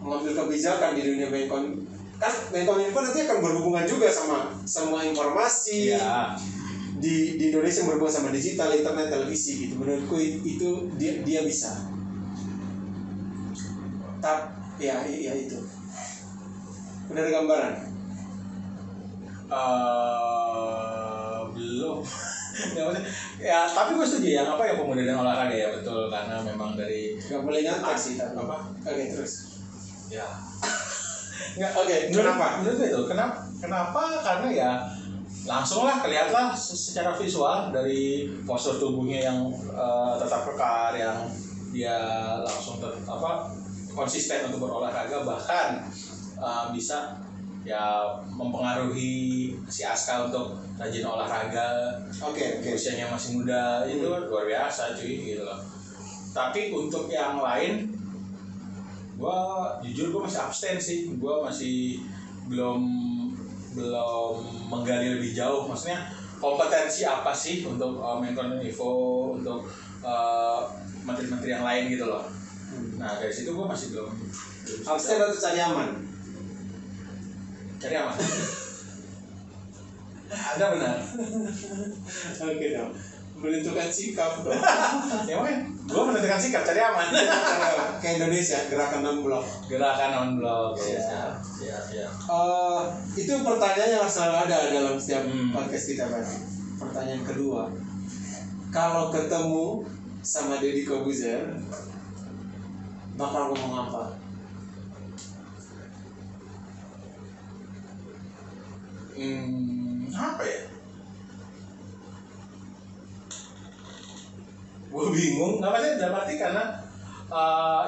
Speaker 1: mengambil kebijakan di dunia Menkominfo nanti akan berhubungan juga sama semua informasi.
Speaker 2: Iya.
Speaker 1: di Indonesia yang berhubungan sama digital, internet, televisi gitu. Menurutku itu dia bisa. Ya itu. Udah ada gambaran?
Speaker 2: Belum. Nggak maksudnya, ya tapi gue setuju ya, apa ya pemuda dan olahraga ya, betul, karena memang dari
Speaker 1: Gak boleh nyantai sih tapi.
Speaker 2: apa?
Speaker 1: Oke, terus.
Speaker 2: Ya. Nggak,
Speaker 1: Oke, kenapa?
Speaker 2: Menurut gue itu, kenapa? Karena ya langsung lah kelihatan secara visual dari postur tubuhnya yang tetap kekar, yang dia langsung konsisten untuk berolahraga, bahkan bisa ya mempengaruhi si Aska untuk rajin olahraga.
Speaker 1: Oke.
Speaker 2: Usianya masih muda, itu luar biasa cuy gitu loh. Tapi untuk yang lain, jujur gue masih abstain sih. Gue masih belum menggali lebih jauh. Maksudnya kompetensi apa sih untuk Menko Info, untuk menteri-menteri yang lain gitu loh. Nah dari situ gue masih belum.
Speaker 1: Abstain atau cari aman?
Speaker 2: Cari aman. Ada benar.
Speaker 1: Oke dong. Menentukan sikap dong.
Speaker 2: Ya makanya gue menentukan sikap cari aman.
Speaker 1: Kayak Indonesia, gerakan non-blok.
Speaker 2: Gerakan non-blok.
Speaker 1: Iya.
Speaker 2: Ya.
Speaker 1: Itu pertanyaan yang selalu ada dalam setiap podcast kita berarti. Pertanyaan kedua, kalau ketemu sama Deddy Corbuzier, bakal ngomong apa?
Speaker 2: Apa ya? Gue bingung. Nggak maksudnya dalam arti karena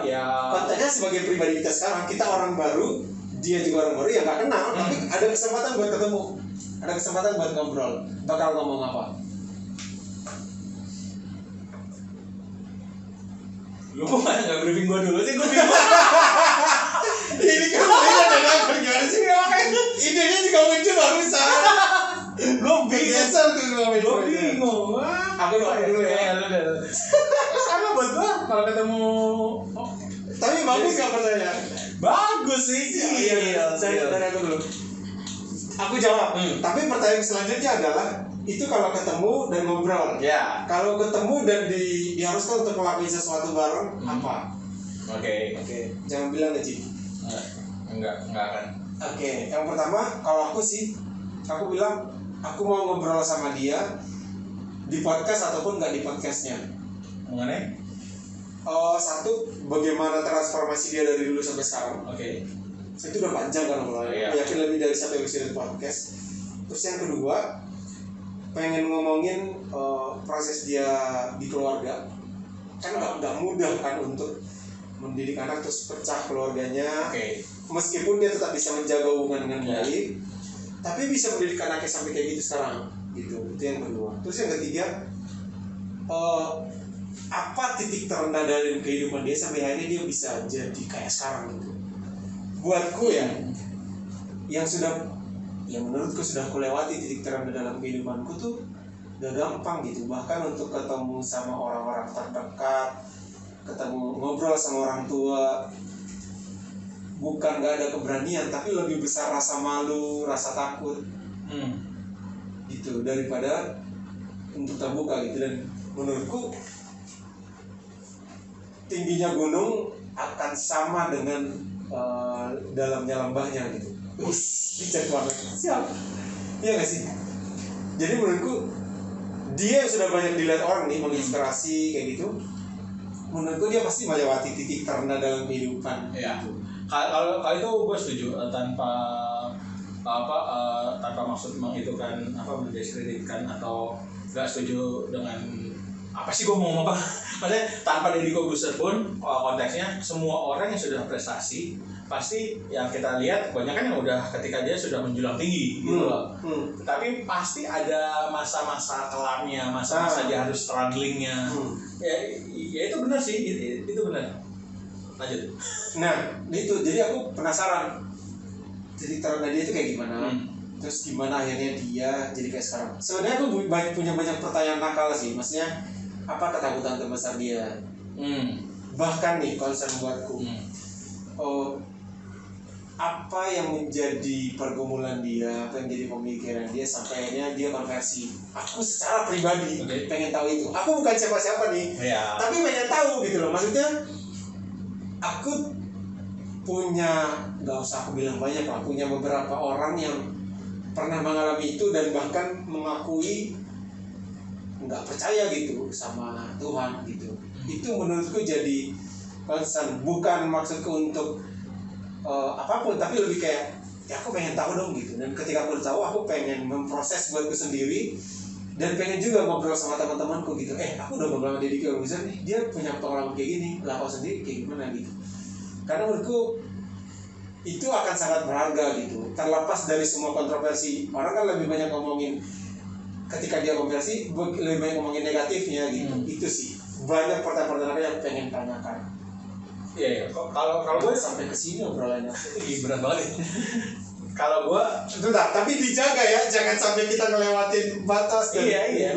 Speaker 2: ya.
Speaker 1: Konteksnya sebagai pribadi kita sekarang, kita orang baru, dia juga orang baru yang nggak kenal, tapi ada kesempatan buat ketemu, ada kesempatan buat ngobrol. Bakal ngomong apa?
Speaker 2: Lu kok nggak briefing gue dulu sih? Gue bingung.
Speaker 1: Ini kan ada gimana sih? Idenya juga muncul barusan.
Speaker 2: Gue bingung.
Speaker 1: Gue bingung. Aku dulu ya.
Speaker 2: Sama buat gue kalau ketemu.
Speaker 1: Tapi bagus nggak pertanyaan?
Speaker 2: Bagus sih.
Speaker 1: Iya. Saya tanya aku dulu. Aku jawab. Tapi pertanyaan selanjutnya adalah itu kalau ketemu dan ngobrol.
Speaker 2: Ya.
Speaker 1: Kalau ketemu dan diharuskan untuk melakukan sesuatu bareng, apa?
Speaker 2: Oke.
Speaker 1: Jangan bilang kecil.
Speaker 2: Enggak akan.
Speaker 1: Oke. Yang pertama, kalau aku bilang aku mau ngobrol sama dia di podcast ataupun nggak di podcastnya.
Speaker 2: Mengenai?
Speaker 1: Satu, bagaimana transformasi dia dari dulu sampai sekarang.
Speaker 2: Oke.
Speaker 1: Itu udah panjang kan mulai. Yakin lebih dari 1 episode podcast. Terus yang kedua, pengen ngomongin proses dia di keluarga. Kan nggak mudah kan untuk mendidik anak terus pecah keluarganya. Meskipun dia tetap bisa menjaga hubungan dengan baik, tapi bisa mendidik anaknya sampai kayak gitu sekarang. Gitu. Itu yang kedua. Terus yang ketiga, apa titik terendah dari kehidupan dia sampai akhirnya dia bisa jadi kayak sekarang gitu. Buatku ya, yang menurutku sudah aku lewati titik terendah dalam kehidupanku tuh gak gampang gitu. Bahkan untuk ketemu sama orang-orang terdekat, ketemu ngobrol sama orang tua, bukan gak ada keberanian, tapi lebih besar rasa malu, rasa takut gitu daripada untuk terbuka gitu. Dan menurutku tingginya gunung akan sama dengan dalamnya lembahnya gitu. Bijak banget. Siap. Iya gak sih? Jadi menurutku dia yang sudah banyak dilihat orang nih, menginspirasi kayak gitu. Menurutku dia pasti melewati titik terendah dalam kehidupan.
Speaker 2: Iya.
Speaker 1: Gitu.
Speaker 2: Kalau itu gue setuju, tanpa maksud mendiskreditkan atau nggak setuju dengan apa sih gue mau ngomong apa. Maksudnya tanpa Deddy Corbuzier pun konteksnya semua orang yang sudah prestasi pasti yang kita lihat kebanyakan yang udah ketika dia sudah menjulang tinggi gitu loh. Tapi pasti ada masa-masa kelamnya, masa-masa dia harus strugglingnya. Ya itu benar sih, itu benar. Lanjut.
Speaker 1: Nah itu jadi aku penasaran titik terendah dia itu kayak gimana. Terus gimana akhirnya dia jadi kayak sekarang. Sebenarnya aku punya banyak pertanyaan nakal sih. Maksudnya apa ketakutan terbesar dia? Bahkan nih concern buatku. apa yang menjadi pergumulan dia, apa yang jadi pemikiran dia sampai akhirnya dia konversi. Aku secara pribadi pengen tahu itu. Aku bukan siapa-siapa nih, tapi pengen tahu gitu loh. Maksudnya aku punya, nggak usah aku bilang banyak lah, punya beberapa orang yang pernah mengalami itu dan bahkan mengakui nggak percaya gitu sama Tuhan gitu. Itu menurutku jadi concern, bukan maksudku untuk apapun, tapi lebih kayak ya aku pengen tahu dong gitu. Dan ketika aku tahu, aku pengen memproses buatku sendiri dan pengen juga ngobrol sama teman-temanku gitu. Aku udah ngobrol sama Deddy Corbuzier nih, dia punya pengalaman kayak gini, lah kau sendiri kayak gimana gitu. Karena menurutku itu akan sangat berharga gitu. Terlepas dari semua kontroversi, orang kan lebih banyak ngomongin ketika dia konversi, lebih banyak ngomongin negatifnya gitu. Itu sih banyak pertanyaan-pertanyaan yang pengen tanyakan.
Speaker 2: Iya. Kalau gue
Speaker 1: sampai ke sini obrolannya.
Speaker 2: berat banget. Kalau gue
Speaker 1: tapi dijaga ya, jangan sampai kita ngelewatin batas.
Speaker 2: Iya.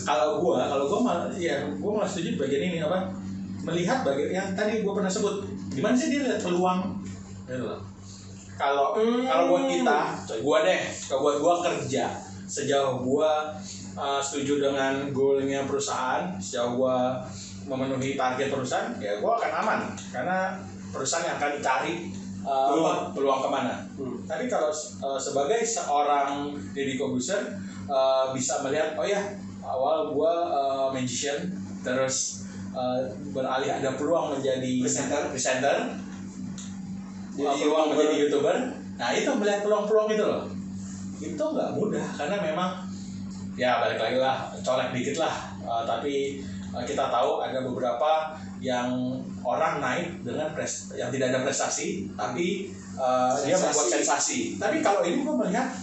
Speaker 2: Kalau gue malah setuju bagian ini apa? Melihat bagian yang tadi gue pernah sebut. Gimana sih dia lihat peluang? Kalau buat kita, buat gue kerja sejauh gue setuju dengan goalnya perusahaan, sejauh gue memenuhi target perusahaan, ya gue akan aman karena perusahaan yang akan dicari peluang kemana. Tapi kalau sebagai seorang Deddy Corbuzier bisa melihat, oh ya awal gue magician, terus beralih ada peluang menjadi presenter, peluang menjadi YouTuber. Nah itu melihat peluang-peluang itu loh, itu nggak mudah karena memang ya balik lagi lah, colek dikit lah, tapi kita tahu ada beberapa yang orang naik dengan yang tidak ada prestasi, tapi dia membuat sensasi. Tapi kalau ini gue melihat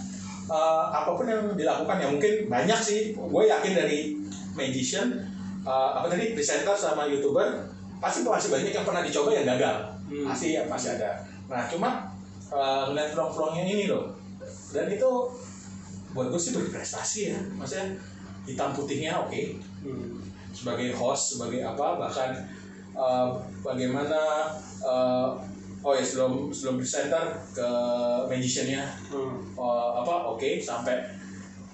Speaker 2: apapun yang dilakukan, ya mungkin banyak sih, gue yakin dari magician, presenter sama YouTuber, pasti masih banyak yang pernah dicoba yang gagal, pasti ada. Nah cuma ngeliat peluang-peluangnya ini loh, dan itu buat gue sih berprestasi ya, maksudnya hitam putihnya oke. Sebagai host, sebagai apa, bahkan bagaimana sebelum presenter ke magiciannya oke, sampai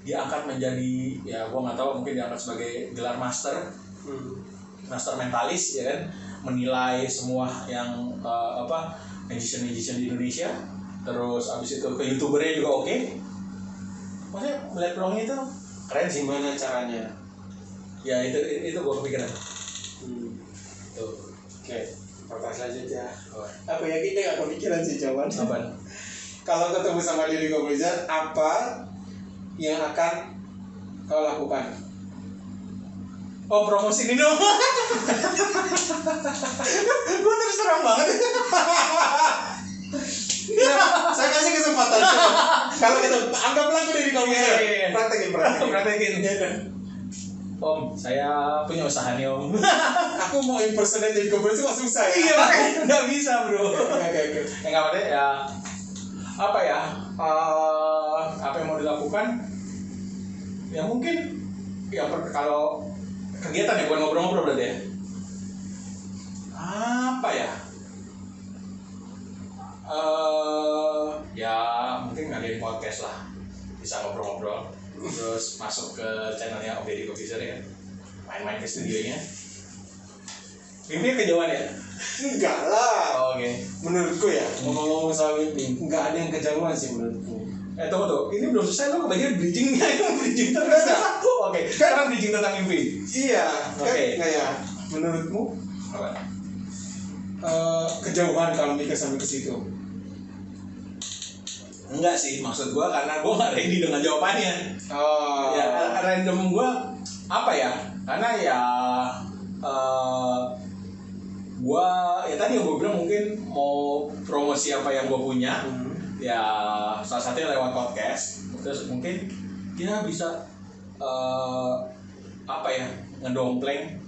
Speaker 2: diangkat menjadi, ya gue nggak tahu, mungkin diangkat sebagai gelar master mentalis ya kan, menilai semua yang magician di Indonesia, terus abis itu ke YouTubernya juga oke. Maksudnya melihat peluangnya itu keren sih.
Speaker 1: Gimana caranya?
Speaker 2: Ya itu gue kepikiran. Tuh.
Speaker 1: Oke, pertanyaan selanjutnya. Aku yakin dia gak kepikiran sih jawaban.
Speaker 2: Apa?
Speaker 1: Kalau ketemu sama Deddy Corbuzier, apa yang akan kau lakukan?
Speaker 2: Oh, promosi ini dong. Gue terus terang banget.
Speaker 1: Ya, saya kasih kesempatan. Kalau kita anggaplah aku Deddy Corbuzier. Praktekin.
Speaker 2: Om, saya punya usaha nih om.
Speaker 1: Aku mau impersonate Deddy Corbuzier kok susah ya?
Speaker 2: Iya makanya nggak bisa bro.
Speaker 1: Oke.
Speaker 2: Yang nggak ada ya apa ya? Apa yang mau dilakukan? Ya mungkin ya kalau kegiatan ya bukan ngobrol-ngobrol berarti ya. Apa ya? Ya mungkin ngadain podcast lah, bisa ngobrol-ngobrol. Terus masuk ke channelnya Om Deddy Corbuzier ya, main-main ke studionya. Mimpi kejauhan ya?
Speaker 1: Enggak lah.
Speaker 2: Oke.
Speaker 1: Menurutku ya, ngomong-ngomong soal mimpi, enggak ada yang kejauhan sih menurutku.
Speaker 2: Tunggu. Ini belum selesai, lo kebagian bridgingnya. Bridging terus. Oke. Sekarang bridging tentang mimpi.
Speaker 1: Iya.
Speaker 2: Oke.
Speaker 1: Kayak menurutmu
Speaker 2: Apa?
Speaker 1: Kejauhan kalau mikir sampai ke situ?
Speaker 2: Enggak sih, maksud gua karena gua nggak ready dengan jawabannya.
Speaker 1: Oh.
Speaker 2: Ya random gua apa ya? Karena ya gua ya tadi yang gua bilang mungkin mau promosi apa yang gua punya. Ya salah satunya lewat podcast. Terus mungkin dia bisa apa ya? Ngedompleng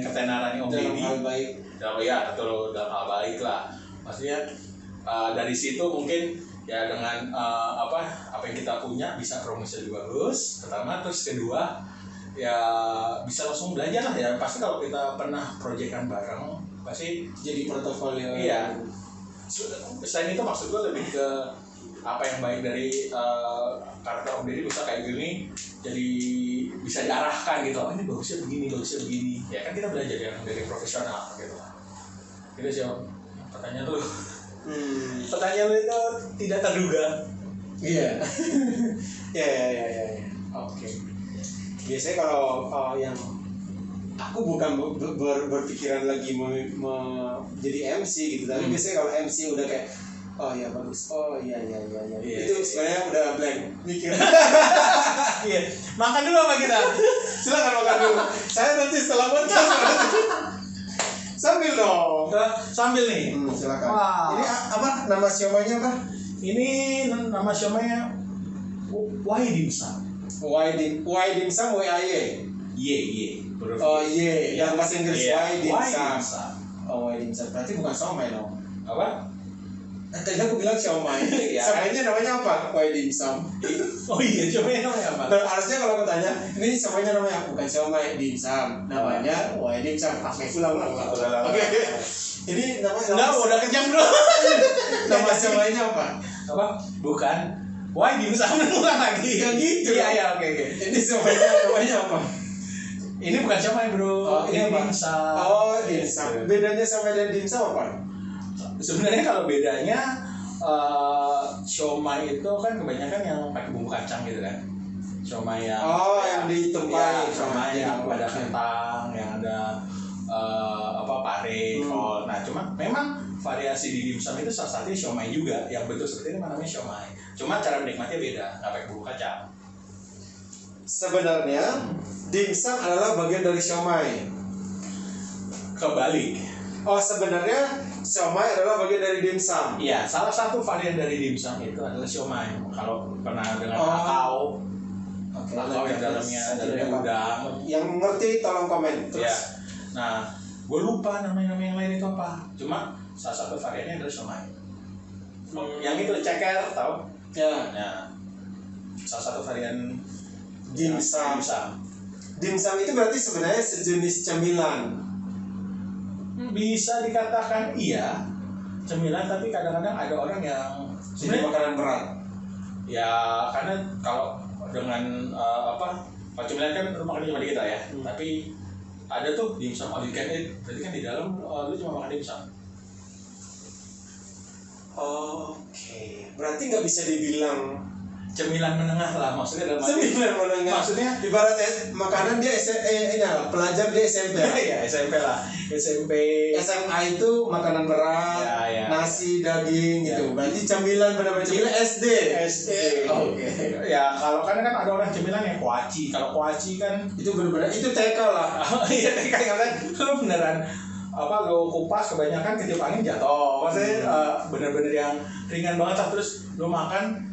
Speaker 2: ketenaran Om Deddy.
Speaker 1: Dalam hal baik.
Speaker 2: Dalam hal baik lah. Maksudnya dari situ mungkin ya dengan apa yang kita punya bisa promosi lebih bagus pertama, terus kedua ya bisa langsung belajar lah ya. Pasti kalau kita pernah proyekan bareng pasti
Speaker 1: jadi portofolio.
Speaker 2: Iya. selain itu maksud gue lebih ke apa yang baik dari karakter Om Deddy bisa kayak gini, jadi bisa diarahkan gitu. Oh, ini bagusnya begini. Ya kan kita belajar yang dari profesional gitu. Gitu sih Om. Pertanyaan lu. Pertanyaan lu itu tidak terduga.
Speaker 1: Iya. Ya. Oke. Biasanya kalau yang aku bukan berpikiran lagi jadi MC gitu, tapi biasanya kalau MC udah kayak oh ya bagus, oh iya. Itu sebenarnya udah blank mikir.
Speaker 2: Iya. Makan dulu apa kita?
Speaker 1: Silakan makan dulu. Saya nanti setelah podcast sambil dong.
Speaker 2: Sambil nih.
Speaker 1: Silakan.
Speaker 2: Wah.
Speaker 1: Ini apa nama siomaynya apa?
Speaker 2: Ini nama siomanya Wahid Dimsum.
Speaker 1: Why dimsum WAY.
Speaker 2: Ye.
Speaker 1: Oh iya, yang bahasa Inggris Why dimsum.
Speaker 2: Dimsum.
Speaker 1: Oh Why dimsum. Berarti bukan siomay dong.
Speaker 2: Apa?
Speaker 1: Tadi aku bilang siomay.
Speaker 2: Ya.
Speaker 1: Siomaynya namanya apa? Why dimsum.
Speaker 2: Oh iya, siomanya namanya apa?
Speaker 1: Dan harusnya kalau aku tanya, ini siomaynya namanya bukan siomay dimsum, namanya Why dimsum. Oke, ulang. Oke. Ini namanya.
Speaker 2: Enggak, udah kejam bro.
Speaker 1: Nama siomaynya apa?
Speaker 2: Apa? Bukan. Why Dimsum ulang lagi.
Speaker 1: Yang gitu.
Speaker 2: Iya, oke.
Speaker 1: Ini siomaynya namanya apa?
Speaker 2: Ini bukan siomay bro.
Speaker 1: Oh, ini apa?
Speaker 2: dimsum.
Speaker 1: Oh, dimsum. Bedanya siomay dan dimsum apa?
Speaker 2: Sebenarnya kalau bedanya siomay itu kan kebanyakan yang pakai bumbu kacang gitu kan. Siomay yang
Speaker 1: yang ditumpai.
Speaker 2: siomay yang
Speaker 1: Oke.
Speaker 2: ada kentang, yang ada pare, kol. Nah, cuma memang variasi di dimsum itu salah satunya siomay juga yang bentuk seperti ini namanya siomay. Cuma cara menikmatinya beda, nggak pakai bumbu kacang.
Speaker 1: Sebenarnya dimsum adalah bagian dari siomay.
Speaker 2: Kebalik.
Speaker 1: Oh, sebenarnya siomay adalah bagian dari dimsum.
Speaker 2: Iya, salah satu varian dari dimsum itu adalah siomay. Kalau pernah dengar
Speaker 1: Oh.
Speaker 2: kakao,
Speaker 1: Oke,
Speaker 2: kakao yang dalamnya udang.
Speaker 1: Yang ngerti tolong komen.
Speaker 2: Ya.
Speaker 1: Terus
Speaker 2: Nah, gue lupa nama-nama yang lain itu apa. Cuma salah satu variannya adalah siomay. Yang itu ceker, tahu?
Speaker 1: ya,
Speaker 2: Nah, salah satu varian
Speaker 1: dimsum. Dimsum itu berarti sebenarnya sejenis cemilan.
Speaker 2: Bisa dikatakan iya, cemilan, tapi kadang-kadang ada orang yang
Speaker 1: Jadi makanan berat.
Speaker 2: ya karena kalau dengan kalau cemilan kan lu makan cuma dikit lah ya, tapi ada tuh dimsum all you can eat, berarti kan di dalam lu cuma makan dimsum.
Speaker 1: Oke, berarti nggak bisa dibilang
Speaker 2: Cemilan menengah lah maksudnya dalam arti-
Speaker 1: cemilan menengah.
Speaker 2: maksudnya
Speaker 1: ibarat makanan dia pelajar dia SMP.
Speaker 2: ya SMP lah, SMP.
Speaker 1: SMA itu makanan berat,
Speaker 2: Ya.
Speaker 1: nasi, daging
Speaker 2: Ya.
Speaker 1: gitu. Berarti cemilan benar-benar cemilan SD. Oke.
Speaker 2: Ya kalau kan ada orang cemilan yang kuaci. Kalau kuaci kan
Speaker 1: Itu benar-benar itu TK lah.
Speaker 2: iya kayak lu beneran lu kupas kebanyakan ketiup angin jatuh. Maksudnya bener-bener yang ringan banget lah, terus lu makan.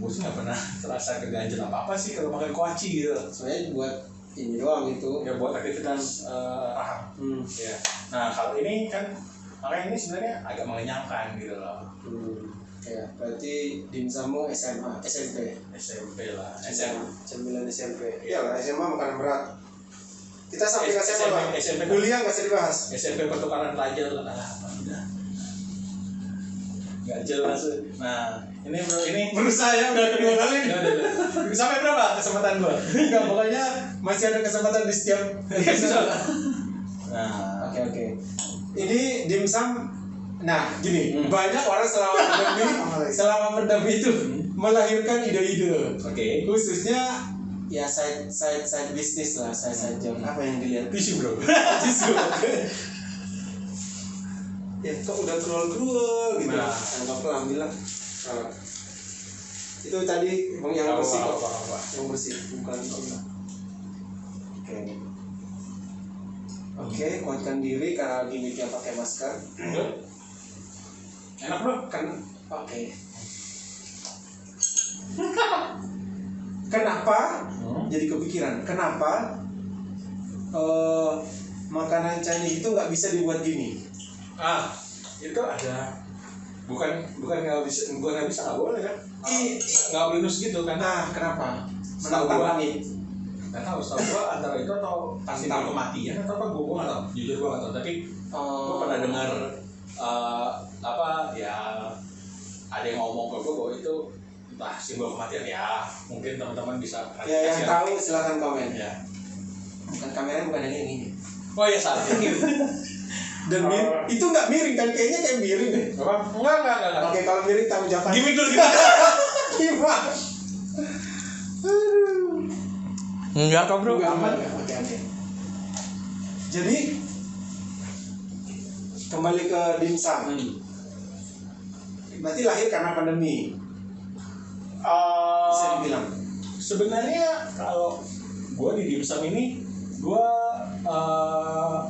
Speaker 2: Gue sih nggak pernah terasa keganjel apa sih kalau makan kuaci gitu.
Speaker 1: Sebenarnya buat ini doang itu.
Speaker 2: Ya buat aktivitas rahang. Ya. Nah kalau ini kan makanya ini sebenarnya agak mengenyangkan gitu loh.
Speaker 1: Ya, berarti dimsummu SMP
Speaker 2: lah.
Speaker 1: Cemilan SMP. Iyalah SMA makanan berat. Kita sampai ke SMA lah.
Speaker 2: SMP.
Speaker 1: Kuliah nggak usah dibahas.
Speaker 2: SMP pertukaran pelajar lah. Udah. Nggak jelas. Nah ini bro, ini
Speaker 1: Berusaha ya udah kedua kali.
Speaker 2: Udah. Sampai berapa kesempatan gua?
Speaker 1: Enggak, pokoknya masih ada kesempatan di setiap episode.
Speaker 2: Nah,
Speaker 1: Oke. Ini dimsum. Nah, gini,
Speaker 2: Hmm.
Speaker 1: banyak orang selama pandemi itu melahirkan ide-ide.
Speaker 2: oke.
Speaker 1: Khususnya ya side bisnis lah, side job. Apa yang dilihat?
Speaker 2: Tisu bro.
Speaker 1: Tisu. Ya kok udah keluar gitu.
Speaker 2: Nah.
Speaker 1: Enggak apa ambil lah. Itu tadi yang bersih kok. Yang bersih, bukan ini. Oke, kuatkan diri karena gimmicknya pakai masker.
Speaker 2: Enak bro.
Speaker 1: Kan oke. Kenapa? Jadi kepikiran. Kenapa makanan Chinese itu nggak bisa dibuat gini?
Speaker 2: Itu ada bukan nggak bisa nggak boleh kan? Nggak boleh nus gitu kan?
Speaker 1: Nah, kenapa?
Speaker 2: Setahu
Speaker 1: Menantang
Speaker 2: gua.
Speaker 1: langit.
Speaker 2: Nggak tahu, setahu gua antara itu atau pasti kematian atau apa, gua nggak tahu, jujur gua nggak tahu, tapi gua pernah dengar apa ya, ada yang ngomong ke gue bahwa itu entah simbol kematian ya, mungkin teman-teman bisa
Speaker 1: Ya yang tahu silakan komen.
Speaker 2: ya.
Speaker 1: Bukan kameranya bukan yang ini.
Speaker 2: Oh ya salah.
Speaker 1: Dan itu nggak miring kan, kayaknya kayak miring deh.
Speaker 2: Apa? Enggak.
Speaker 1: Oke, kalau miring tanggung jawab.
Speaker 2: Gimik dulu.
Speaker 1: Gimana?
Speaker 3: Enggak kok bro.
Speaker 1: Nggak aman ya? Oke. Jadi kembali ke dimsum. Berarti lahir karena pandemi. Bisa dibilang.
Speaker 2: Sebenarnya kalau gue di dimsum ini, gue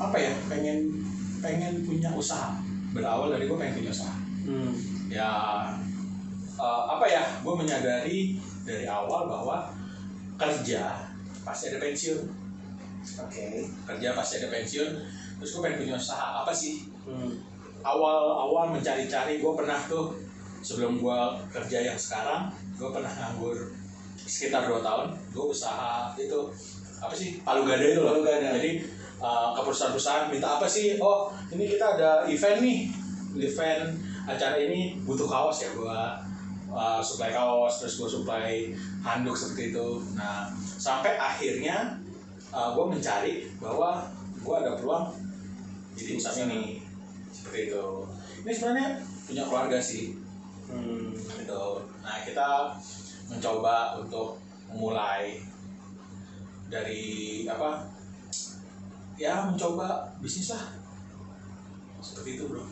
Speaker 2: apa ya, pengen punya usaha. Berawal dari gue pengen punya usaha. Ya apa ya, gue menyadari dari awal bahwa kerja pasti ada pensiun.
Speaker 1: Oke.
Speaker 2: Kerja pasti ada pensiun. Terus gue pengen punya usaha apa sih? Awal mencari-cari, gue pernah tuh sebelum gue kerja yang sekarang, gue pernah nganggur sekitar 2 tahun. Gue usaha itu apa sih, palu gada itu loh.
Speaker 1: Palu gada.
Speaker 2: Jadi ke perusahaan-perusahaan minta apa sih? Oh ini kita ada event nih, event acara ini butuh kaos ya, gue supply kaos, terus gue supply handuk seperti itu. Nah sampai akhirnya gue mencari bahwa gue ada peluang di dimsum ini seperti itu. Ini sebenarnya punya keluarga sih. Gitu. Nah kita mencoba untuk memulai dari apa? Ya mencoba bisnis lah. Seperti itu bro.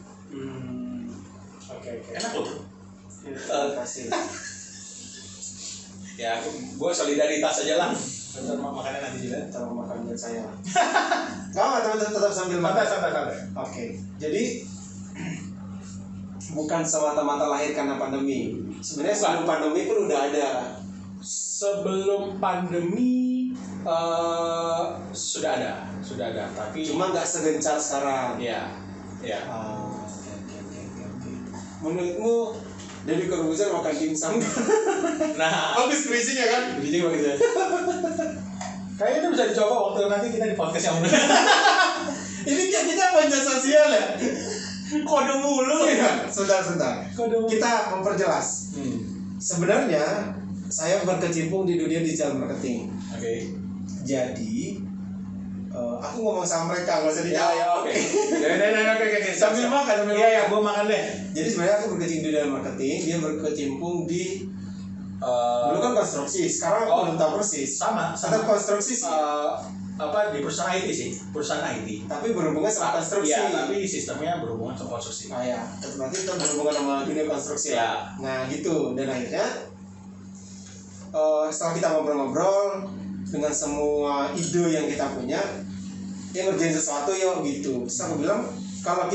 Speaker 1: Oke.
Speaker 2: Enak loh bro.
Speaker 1: Terima kasih.
Speaker 2: Ya gue solidaritas aja lah. Bentar makannya nanti juga.
Speaker 1: Kalau makan buat saya. Kamu tetap sambil makan.
Speaker 2: Santai.
Speaker 1: Oke. Jadi bukan semata-mata lahir karena pandemi. Sebenarnya sebelum pandemi pun udah ada.
Speaker 2: Sebelum pandemi sudah ada, tapi
Speaker 1: Cuma nggak segencar sekarang.
Speaker 2: ya.
Speaker 1: Oke. Menurutmu Deddy Corbuzier makan dimsum?
Speaker 2: Nah,
Speaker 1: Bagus berisinya kan?
Speaker 2: jadi begitu. Kayaknya itu bisa dicoba waktu nanti kita di podcast yang benar.
Speaker 1: Ini kan kita manja sosial ya?
Speaker 2: Kode mulu.
Speaker 1: Iya. Sebentar.
Speaker 2: Kode mulu.
Speaker 1: Kita memperjelas. Sebenarnya saya berkecimpung di dunia digital marketing.
Speaker 2: Oke.
Speaker 1: Jadi aku ngomong sama mereka, nggak usah dijawab.
Speaker 2: Ya, oke. Oke.
Speaker 1: Sambil makan, sambil
Speaker 2: Iya,
Speaker 1: makan.
Speaker 2: gua makan deh.
Speaker 1: Jadi sebenarnya aku berkecimpung di dalam marketing, dia berkecimpung di dulu kan konstruksi, sekarang aku belum tahu persis.
Speaker 2: Sama.
Speaker 1: Tetap konstruksi sih,
Speaker 2: Apa di perusahaan IT sih, perusahaan IT.
Speaker 1: tapi berhubungan sama konstruksi.
Speaker 2: Iya, tapi sistemnya berhubungan sama konstruksi.
Speaker 1: Ah ya, berarti itu berhubungan sama dunia konstruksi
Speaker 2: Ya.
Speaker 1: Nah gitu, dan akhirnya setelah kita ngobrol-ngobrol dengan semua ide yang kita punya, dia ngerjain sesuatu yuk gitu. Terus aku bilang, kalau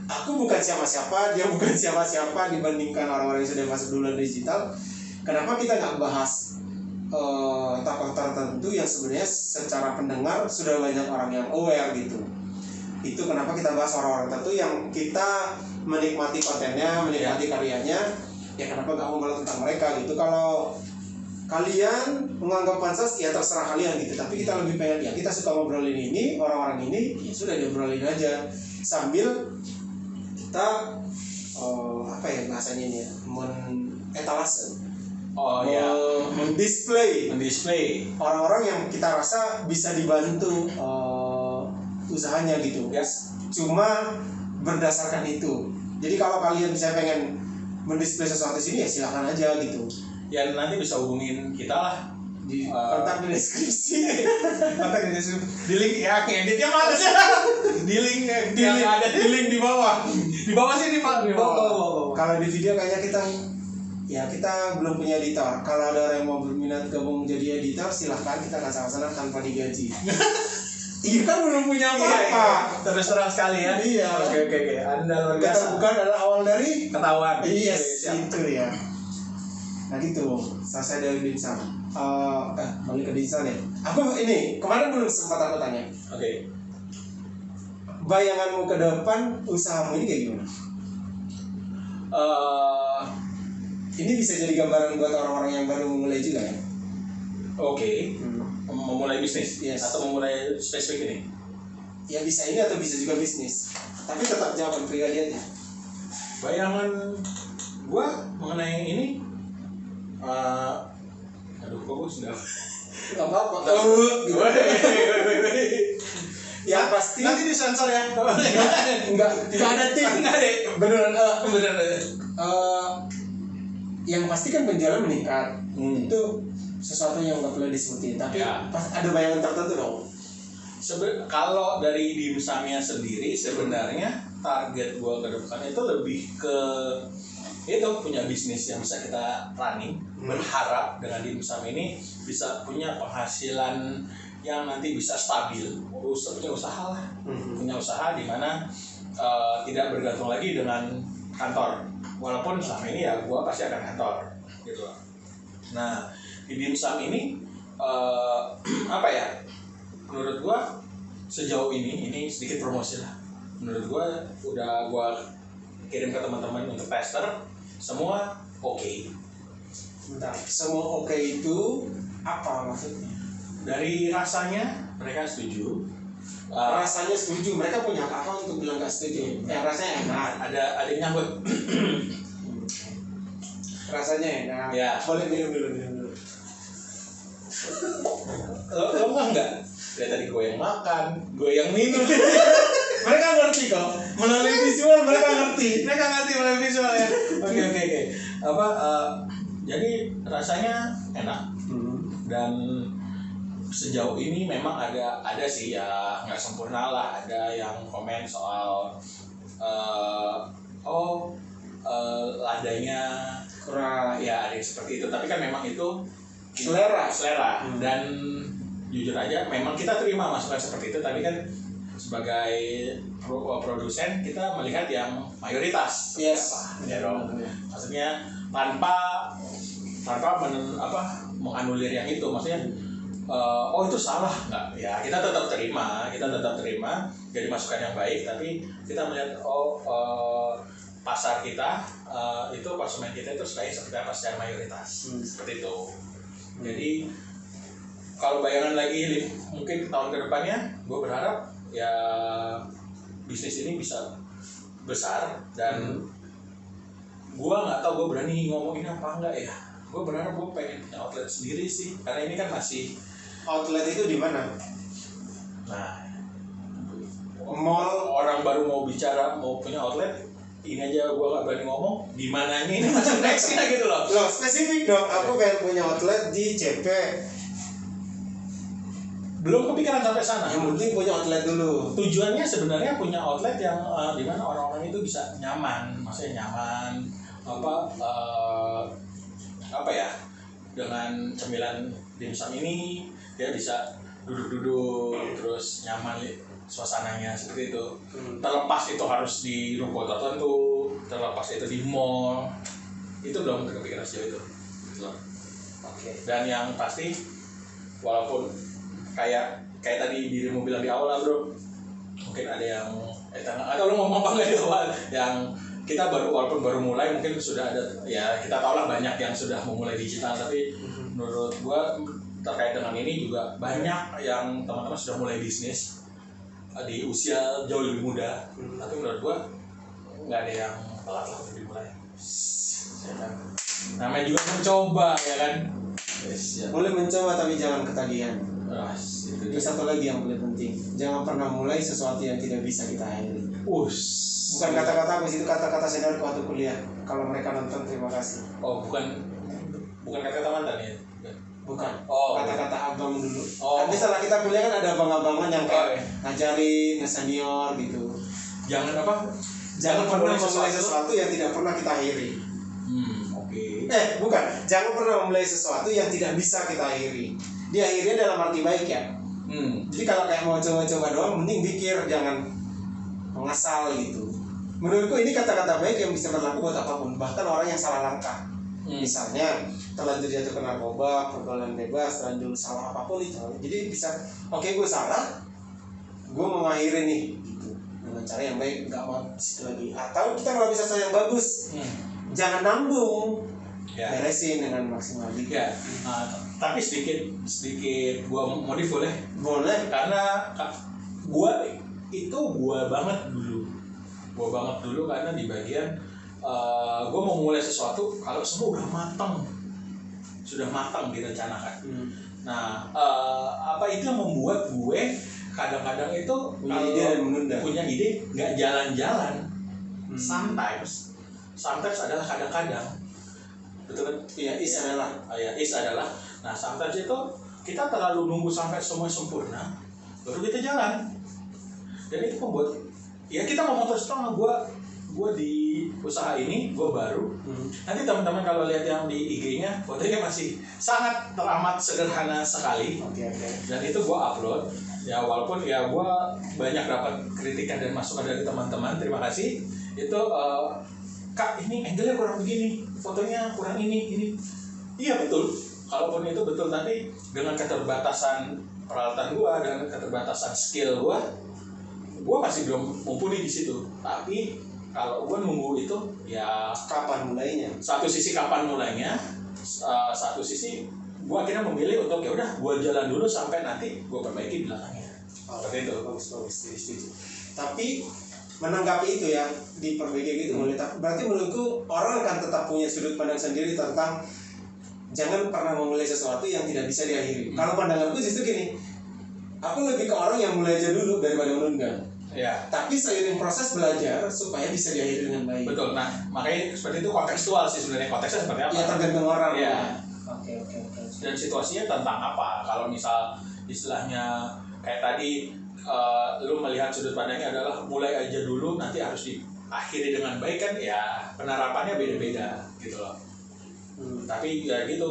Speaker 1: aku bukan siapa-siapa, dia bukan siapa-siapa dibandingkan orang-orang yang sudah masuk duluan digital. Kenapa kita nggak bahas tokoh tertentu yang sebenarnya secara pendengar sudah banyak orang yang aware gitu. Itu kenapa kita bahas orang-orang tertentu yang kita menikmati kontennya, menikmati karyanya. Ya kenapa nggak ngobrol tentang mereka gitu. Kalau kalian menganggap pansos, ya terserah kalian gitu. Tapi kita lebih pengen, ya kita suka ngobrolin ini, orang-orang ini, ya sudah diobrolin aja. Sambil kita apa ya bahasanya ini ya, etalase.
Speaker 2: Oh ya.
Speaker 1: Mendisplay orang-orang yang kita rasa bisa dibantu usahanya gitu.
Speaker 2: Yes.
Speaker 1: Cuma berdasarkan itu. Jadi kalau kalian misalnya pengen mendisplay sesuatu sini, ya silakan aja gitu.
Speaker 2: Ya nanti bisa hubungin kita lah
Speaker 1: Di kontak di deskripsi.
Speaker 2: kontak di deskripsi, di link ya, editnya males ya. Di link yang ada
Speaker 1: Di link di bawah.
Speaker 2: di bawah sih, di bawah.
Speaker 1: Kalau di video kayaknya kita belum punya editor. Kalau ada orang yang mau berminat gabung jadi editor, silahkan, kita akan sama-sama tanpa digaji. Iya kan belum punya apa-apa.
Speaker 2: Terus terang sekali ya.
Speaker 1: Iya.
Speaker 2: Oke. Anda luar biasa.
Speaker 1: Bukan adalah awal dari
Speaker 2: Ketahuan.
Speaker 1: iya
Speaker 2: Siap.
Speaker 1: itu ya. Nah gitu, selesai dari dimsum. Balik ke dimsum ya. Aku ini kemarin belum sempat aku tanya.
Speaker 2: Oke.
Speaker 1: Bayanganmu ke depan usahamu ini kayak gimana? Ini bisa jadi gambaran buat orang-orang yang baru memulai juga ya.
Speaker 2: Oke. Memulai bisnis.
Speaker 1: Yes.
Speaker 2: Atau memulai spesifik ini.
Speaker 1: Ya bisa ini atau bisa juga bisnis. Tapi tetap jawaban pribadi aja.
Speaker 2: bayangan gue mengenai ini, aduh kok gue sudah
Speaker 1: Nggak apa-apa. Ya pasti.
Speaker 2: Nanti disensor ya.
Speaker 1: Enggak ada tim.
Speaker 2: Enggak ada.
Speaker 1: Beneran.
Speaker 2: Beneran.
Speaker 1: Yang pasti kan penjualan meningkat.
Speaker 2: Itu
Speaker 1: Sesuatu yang nggak perlu disebutin. Tapi
Speaker 2: ya,
Speaker 1: pas ada bayangan tertentu dong.
Speaker 2: Kalau dari dimsumnya sendiri sebenarnya target gua ke depan itu lebih ke itu punya bisnis yang bisa kita running. Berharap dengan dimsum ini bisa punya penghasilan yang nanti bisa stabil. Punya usaha lah. Punya usaha di mana tidak bergantung lagi dengan kantor. Walaupun selama ini ya gua pasti akan kantor gitu loh. Nah, di dimsum ini apa ya? Menurut gua sejauh ini sedikit promosi lah. Menurut gua udah gua kirim ke teman-teman untuk tester, semua oke.
Speaker 1: Bentar, semua oke itu apa maksudnya?
Speaker 2: Dari rasanya mereka setuju.
Speaker 1: Rasanya setuju, mereka punya apa untuk bilang nggak setuju? Rasanya enak.
Speaker 2: Ada yang nyambut.
Speaker 1: Rasanya enak.
Speaker 2: Ya.
Speaker 1: Boleh minum dulu.
Speaker 2: Lo enggak? Ya tadi gue yang makan, gue yang minum. Mereka ngerti kok. Melalui visual mereka ngerti melalui visual ya. Oke. Jadi rasanya enak. Dan sejauh ini memang ada sih ya, nggak sempurna lah. Ada yang komen soal ladanya
Speaker 1: Kurang.
Speaker 2: ya, ada yang seperti itu. Tapi kan memang itu
Speaker 1: Selera.
Speaker 2: Dan jujur aja memang kita terima masukan seperti itu, tapi kan sebagai produsen kita melihat yang mayoritas.
Speaker 1: Yes.
Speaker 2: Ya dong. Maksudnya tanpa menganulir yang itu, maksudnya itu salah nggak ya, kita tetap terima jadi masukan yang baik, tapi kita melihat pasar kita itu konsumen kita itu sukanya seperti apa secara mayoritas. Seperti itu. Jadi kalau bayangan lagi mungkin tahun kedepannya, gue berharap ya bisnis ini bisa besar. Dan gue nggak tahu gue berani ngomongin apa enggak ya. Gue berharap gue pengen punya outlet sendiri sih, karena ini kan masih
Speaker 1: Outlet itu di mana?
Speaker 2: Mall. Orang baru mau bicara mau punya outlet, ini aja gue nggak berani ngomong di mana ini masih nextnya gitu loh.
Speaker 1: Loh, spesifik dong. Aku pengen punya outlet di CP.
Speaker 2: Belum kepikiran sampai sana.
Speaker 1: Yang penting punya outlet dulu.
Speaker 2: Tujuannya sebenarnya punya outlet yang di mana orang-orang itu bisa nyaman, maksudnya nyaman dengan cemilan dimsum ini dia bisa duduk-duduk terus nyaman suasananya seperti itu. Terlepas itu harus di ruko tertentu, terlepas itu di mall, itu belum kepikiran sejauh itu.
Speaker 1: Oke.
Speaker 2: Dan yang pasti walaupun kayak tadi dirimu bilang di awal lah bro, mungkin ada yang atau lu ngomong apa nggak di awal yang kita walaupun baru mulai, mungkin sudah ada ya, kita tahu lah banyak yang sudah memulai digital, tapi menurut gua terkait dengan ini juga banyak yang teman-teman sudah mulai bisnis di usia jauh lebih muda, tapi menurut gua nggak ada yang telat lah untuk dimulai. Ya kan? Namanya juga mencoba ya kan. Yes, ya.
Speaker 1: Boleh mencoba tapi jangan ketagihan.
Speaker 2: Itu
Speaker 1: satu lagi yang paling penting, jangan pernah mulai sesuatu yang tidak bisa kita akhiri. Bukan kata-kata aku, itu kata-kata senior waktu kuliah. Kalau mereka nonton, terima kasih.
Speaker 2: Bukan kata-kata mantan ya?
Speaker 1: Bukan.
Speaker 2: Oh,
Speaker 1: Kata-kata abang dulu.
Speaker 2: Oh.
Speaker 1: Tapi setelah kita kuliah kan ada abang-abangan yang kayak ngajarin, nge-senior gitu.
Speaker 2: Jangan apa?
Speaker 1: Jangan pernah memulai sesuatu yang tidak pernah kita akhiri.
Speaker 2: Oke.
Speaker 1: Bukan. Jangan pernah memulai sesuatu yang tidak bisa kita akhiri. Diakhirnya dalam arti baik ya. Jadi kalau kayak mau coba-coba doang, mending pikir, jangan mengasal gitu. Menurutku ini kata-kata baik yang bisa berlaku buat apapun, bahkan orang yang salah langkah. Misalnya terlanjur jatuh ke narkoba, pergaulan bebas, terlanjur salah apapun itu. Jadi bisa, oke, gue salah, gue mau ngakhiri nih gitu, dengan cara yang baik, nggak mau situ lagi. Atau kita kalau bisa yang bagus, jangan nambung, beresin dengan maksimal gitu.
Speaker 2: Tapi sedikit gua modif boleh?
Speaker 1: Boleh.
Speaker 2: Karena gua banget dulu karena di bagian gue mau mulai sesuatu kalau semua sudah matang direncanakan. Nah, apa itu yang membuat gue kadang-kadang itu
Speaker 1: punya ide dan menunda.
Speaker 2: Punya ide nggak jalan-jalan. Sometimes adalah kadang-kadang. Betul kan?
Speaker 1: Iya, is adalah.
Speaker 2: Nah, sometimes itu kita terlalu nunggu sampai semua sempurna, baru kita jalan. Dan itu membuat ya kita ngomong terus terang, gue di usaha ini gue baru. Nanti teman-teman kalau lihat yang di IG-nya fotonya masih sangat teramat sederhana sekali.
Speaker 1: Oke.
Speaker 2: Dan itu gue upload. Ya walaupun ya gue banyak dapat kritikan dan masukan dari teman-teman, terima kasih. Itu Kak, ini angle-nya kurang begini, fotonya kurang ini. Iya betul. Kalaupun itu betul, tapi dengan keterbatasan peralatan gue, dengan keterbatasan skill gue masih belum mumpuni di situ. Tapi kalau gue nunggu itu, ya
Speaker 1: kapan mulainya?
Speaker 2: Satu sisi kapan mulainya, satu sisi gue akhirnya memilih untuk ya udah gue jalan dulu sampai nanti gue perbaiki belakangnya. Seperti itu.
Speaker 1: Bagus, setuju. Tapi menanggapi itu ya, diperbaiki gitu berarti menurutku orang akan tetap punya sudut pandang sendiri tentang jangan pernah memulai sesuatu yang tidak bisa diakhiri. Kalau pandanganku justru gini, aku lebih ke orang yang mulai aja dulu daripada menunda.
Speaker 2: Ya.
Speaker 1: Tapi seiring proses belajar supaya bisa diakhiri dengan baik.
Speaker 2: Betul. Nah, makanya seperti itu kontekstual sih sebenarnya. Konteksnya seperti apa?
Speaker 1: Ya tergantung orang.
Speaker 2: Ya.
Speaker 1: Oke.
Speaker 2: Dan situasinya tentang apa? Kalau misal istilahnya kayak tadi lu melihat sudut pandangnya adalah mulai aja dulu, nanti harus diakhiri dengan baik kan? Ya penerapannya beda-beda gitu loh. Tapi ya gitu,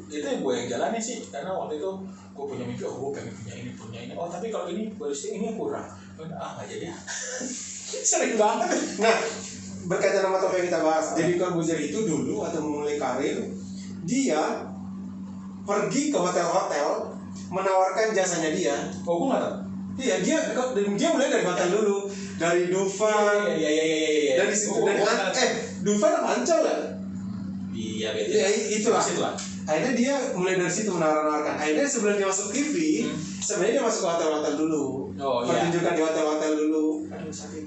Speaker 2: itu yang gue yang jalani sih, karena waktu itu gue punya mimpi, gue pengen punya ini. Oh tapi kalau ini ini kurang, nggak jadi. Sering banget.
Speaker 1: Nah, berkaitan sama topik yang kita bahas, Deddy Corbuzier itu dulu atau memulai karir, dia pergi ke hotel-hotel menawarkan jasanya dia.
Speaker 2: Oh, gue nggak tahu.
Speaker 1: Iya, dia mulai dari hotel dulu, dari Dufan.
Speaker 2: Iya.
Speaker 1: Dari situ Dufan apa Ancol ya?
Speaker 2: Iya, betul.
Speaker 1: Ya, itulah. Akhirnya dia mulai dari situ menawarkan. Akhirnya sebelum dia masuk TV, sebenarnya dia masuk ke hotel-hotel dulu. Pertunjukan di hotel-hotel dulu.
Speaker 2: Aduh, sakit.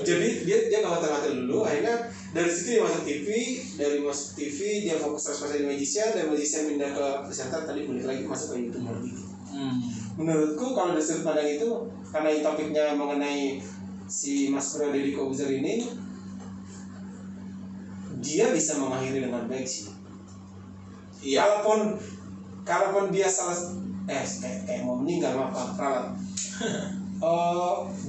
Speaker 1: Jadi dia ke hotel-hotel dulu. Akhirnya dari situ dia masuk TV. Dari masuk TV dia fokus 100% di magician. Dan magician pindah ke presenter. Tadi balik lagi masuk ke YouTuber. Menurutku kalau dari sudut pandang itu, karena topiknya mengenai si Mas Bro Deddy Corbuzier ini, dia bisa mengakhiri dengan baik sih. Iya. Kalaupun dia salah, kayak mau meninggal ralat.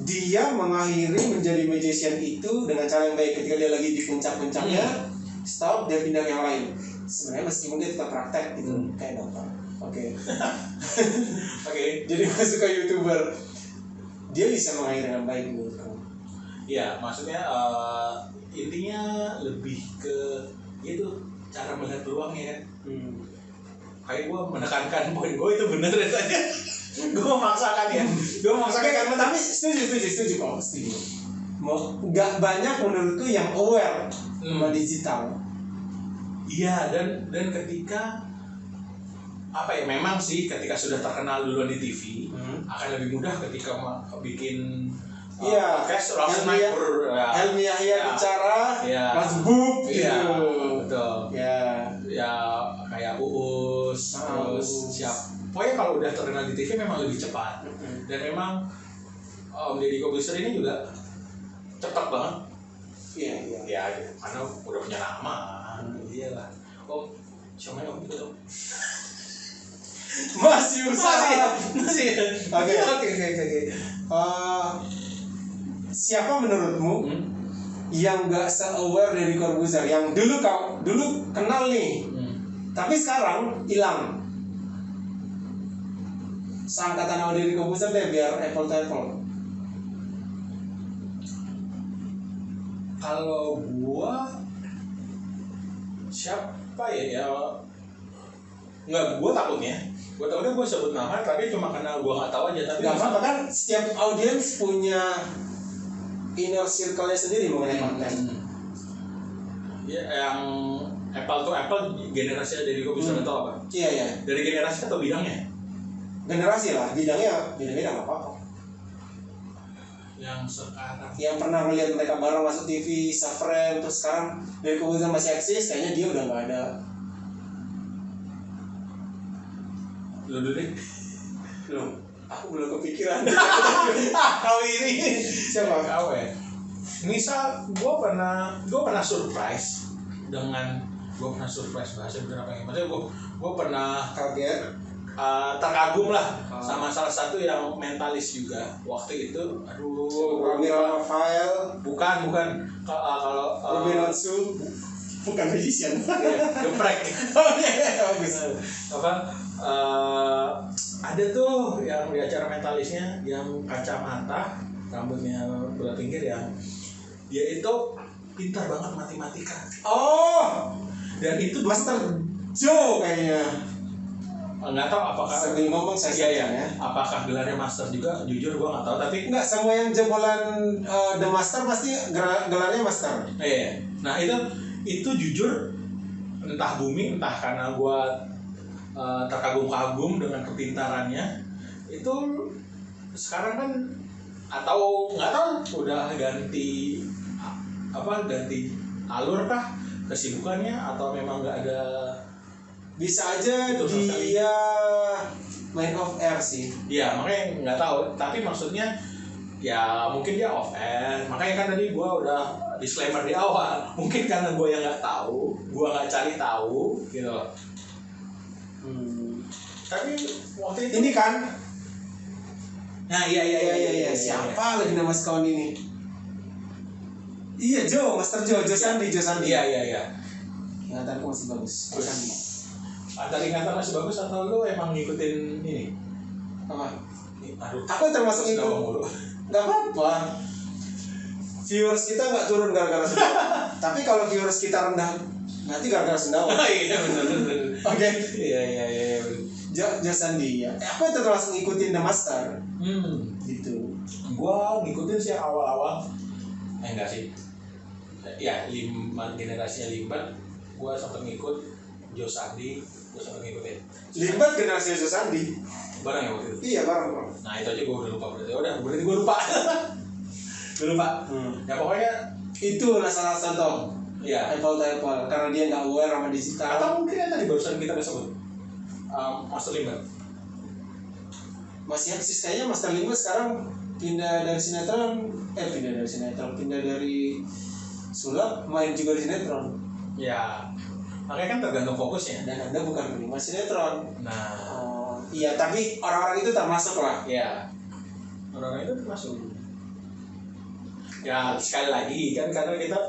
Speaker 1: Dia mengakhiri menjadi magician itu dengan cara yang baik. Ketika dia lagi di puncak-puncaknya, stop, dia pindah ke yang lain. Sebenarnya meskipun dia tetap praktek gitu, kayak dokter. Oke. Jadi masuk ke YouTuber, dia bisa mengakhiri dengan baik menurut kamu?
Speaker 2: Iya, maksudnya intinya lebih ke itu cara melihat peluangnya kan. Kayak gue menekankan poin gue itu bener ya tadi. Gue memaksakan karena
Speaker 1: tapi setuju kok. Nggak banyak menurutku yang aware sama digital.
Speaker 2: Iya, dan ketika apa ya, memang sih ketika sudah terkenal duluan di TV akan lebih mudah ketika bikin podcast langsung naik
Speaker 1: Helmi Yahya bicara, Mas Bub gitu.
Speaker 2: Betul. Ya kayak Uus, terus pokoknya kalau udah terkenal di TV memang lebih cepat. Dan memang Deddy Corbuzier ini juga cepat banget. Iya. Karena udah punya nama. Iyalah. Oh, siapa yang gitu?
Speaker 1: Masih usaha.
Speaker 2: Masih.
Speaker 1: Oke. Siapa menurutmu yang nggak se-aware Deddy Corbuzier, yang dulu kenal nih, tapi sekarang hilang? Seangkatan sama Deddy Corbuzier deh, biar apple to apple.
Speaker 2: Kalau gua siapa ya? Nggak, gua takutnya gua sebut nama tapi cuma karena gua nggak tahu aja. Tapi
Speaker 1: nggak apa-apa kan, setiap audiens punya inner circle-nya sendiri mengenai konten.
Speaker 2: Ya, yang apple to apple generasinya Deddy Corbuzier atau apa?
Speaker 1: Iya.
Speaker 2: Dari generasi atau bidangnya?
Speaker 1: Generasi lah, bidangnya beda-beda nggak apa-apa.
Speaker 2: Yang sekarang
Speaker 1: yang pernah melihat mereka bareng masuk TV, sefriend, terus sekarang dari kebetulan masih eksis, kayaknya dia udah nggak ada.
Speaker 2: lu dulu deh.
Speaker 1: Belum, aku belum kepikiran.
Speaker 2: Kau ini
Speaker 1: Siapa?
Speaker 2: kau ya. Misal gue pernah surprise dengan bahasa berapa ya? Maksudnya gue pernah
Speaker 1: Kaget.
Speaker 2: terkagum lah sama salah satu yang mentalis juga waktu itu.
Speaker 1: Ramiro Rafael.
Speaker 2: Bukan kalau
Speaker 1: Ruben Onsu. Bukan magician.
Speaker 2: geprek.
Speaker 1: Oh iya, bagus.
Speaker 2: Apa ada tuh yang di acara mentalisnya yang kacamata, rambutnya belah pinggir, yang dia itu pintar banget matematika,
Speaker 1: Oh,
Speaker 2: dan itu
Speaker 1: Master Joe kayaknya.
Speaker 2: nggak tahu apakah
Speaker 1: Sambil ngomong saya
Speaker 2: iya,
Speaker 1: ya.
Speaker 2: apakah gelarnya master juga, jujur gua nggak tahu, tapi
Speaker 1: Enggak, semua yang jebolan The Master pasti gelarnya Master.
Speaker 2: iya. Nah itu jujur, entah bumi entah karena gua terkagum-kagum dengan kepintarannya itu. Sekarang kan atau nggak tahu udah ganti alur kah kesibukannya, atau memang nggak ada.
Speaker 1: Bisa aja
Speaker 2: Itu
Speaker 1: dia main off air sih.
Speaker 2: Iya, makanya nggak tahu. Tapi maksudnya ya mungkin dia off air. Makanya kan tadi gua udah disclaimer di awal. Mungkin karena gua yang nggak tahu, gua nggak cari tahu gitu loh. Tapi waktu itu
Speaker 1: Ini kan,
Speaker 2: nah iya.
Speaker 1: siapa lagi nama kawan ini? Iya, Joe, Master Joe Sandi.
Speaker 2: Iya.
Speaker 1: Ingatanku masih bagus. Joe Sandi.
Speaker 2: Antara ingatan masih bagus atau lu emang ngikutin ini?
Speaker 1: Apa?
Speaker 2: Aduh.
Speaker 1: Aku termasuk itu.
Speaker 2: Sendawa mulu.
Speaker 1: Nggak apa-apa. Viewers kita nggak turun gara-gara sendawa. Tapi kalau viewers kita rendah, berarti gara-gara sendawa.
Speaker 2: Iya benar.
Speaker 1: Oke.
Speaker 2: Iya.
Speaker 1: Joe Sandi ya. Aku termasuk ngikutin The Master. Gitu.
Speaker 2: Gua ngikutin sih awal-awal. Enggak sih. Ya, generasinya Limbat, gua sempat ngikut. Joe Sandi, gua sempat ngikutin.
Speaker 1: Limbat generasi Joe Sandi.
Speaker 2: Barang ya waktu itu.
Speaker 1: Iya, bareng.
Speaker 2: Nah itu aja gua udah lupa berarti. Berarti gua lupa. Gua lupa. Ya pokoknya
Speaker 1: Itu salah contoh.
Speaker 2: ya.
Speaker 1: Apple to Apple karena dia nggak aware sama digital.
Speaker 2: Atau mungkin yang tadi barusan kita sebut Master Limbat.
Speaker 1: Masih eksis kayaknya Master Limbat sekarang pindah dari sulap main juga di sinetron.
Speaker 2: Ya. Makanya kan tergantung fokusnya.
Speaker 1: Dan Anda bukan penikmat sinetron.
Speaker 2: Nah,
Speaker 1: Iya, tapi orang-orang itu termasuk lah.
Speaker 2: ya. Orang-orang itu termasuk. Ya sekali lagi kan karena kita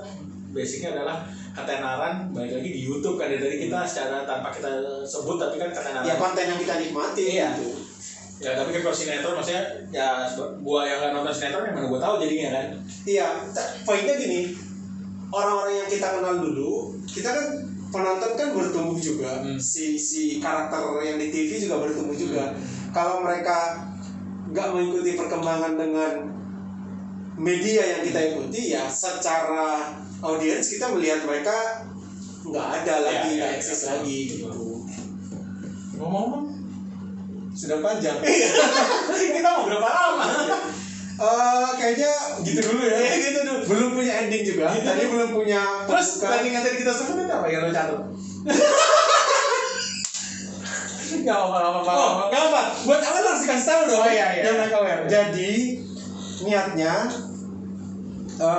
Speaker 2: basicnya adalah ketenaran, balik lagi di YouTube kan dari kita secara tanpa kita sebut, tapi kan ketenaran.
Speaker 1: Ya konten yang kita nikmati.
Speaker 2: Iya.
Speaker 1: Gitu.
Speaker 2: Ya tapi kan kalau sinetron maksudnya ya gua yang nggak nonton sinetron yang mana gua tahu jadinya kan.
Speaker 1: Iya, poinnya gini, orang-orang yang kita kenal dulu, kita kan penonton kan bertumbuh juga. Si karakter yang di TV juga bertumbuh juga. Kalau mereka nggak mengikuti perkembangan dengan media yang kita ikuti, ya secara audiens kita melihat mereka nggak ada lagi, nggak eksis lagi gitu.
Speaker 2: Ngomong-ngomong,
Speaker 1: Sudah panjang.
Speaker 2: kita mau berapa lama?
Speaker 1: Kayaknya gitu dulu ya.
Speaker 2: Gitu dulu.
Speaker 1: Belum punya ending juga.
Speaker 2: Gitu
Speaker 1: Tadi
Speaker 2: dulu.
Speaker 1: belum punya
Speaker 2: Terus
Speaker 1: pembuka.
Speaker 2: tadi yang kita sebutin apa yang lo catat? Nggak apa-apa.
Speaker 1: Nggak apa. Buat awal harus dikasih tahu dong.
Speaker 2: Oh, iya.
Speaker 1: Yang mereka aware. Jadi niatnya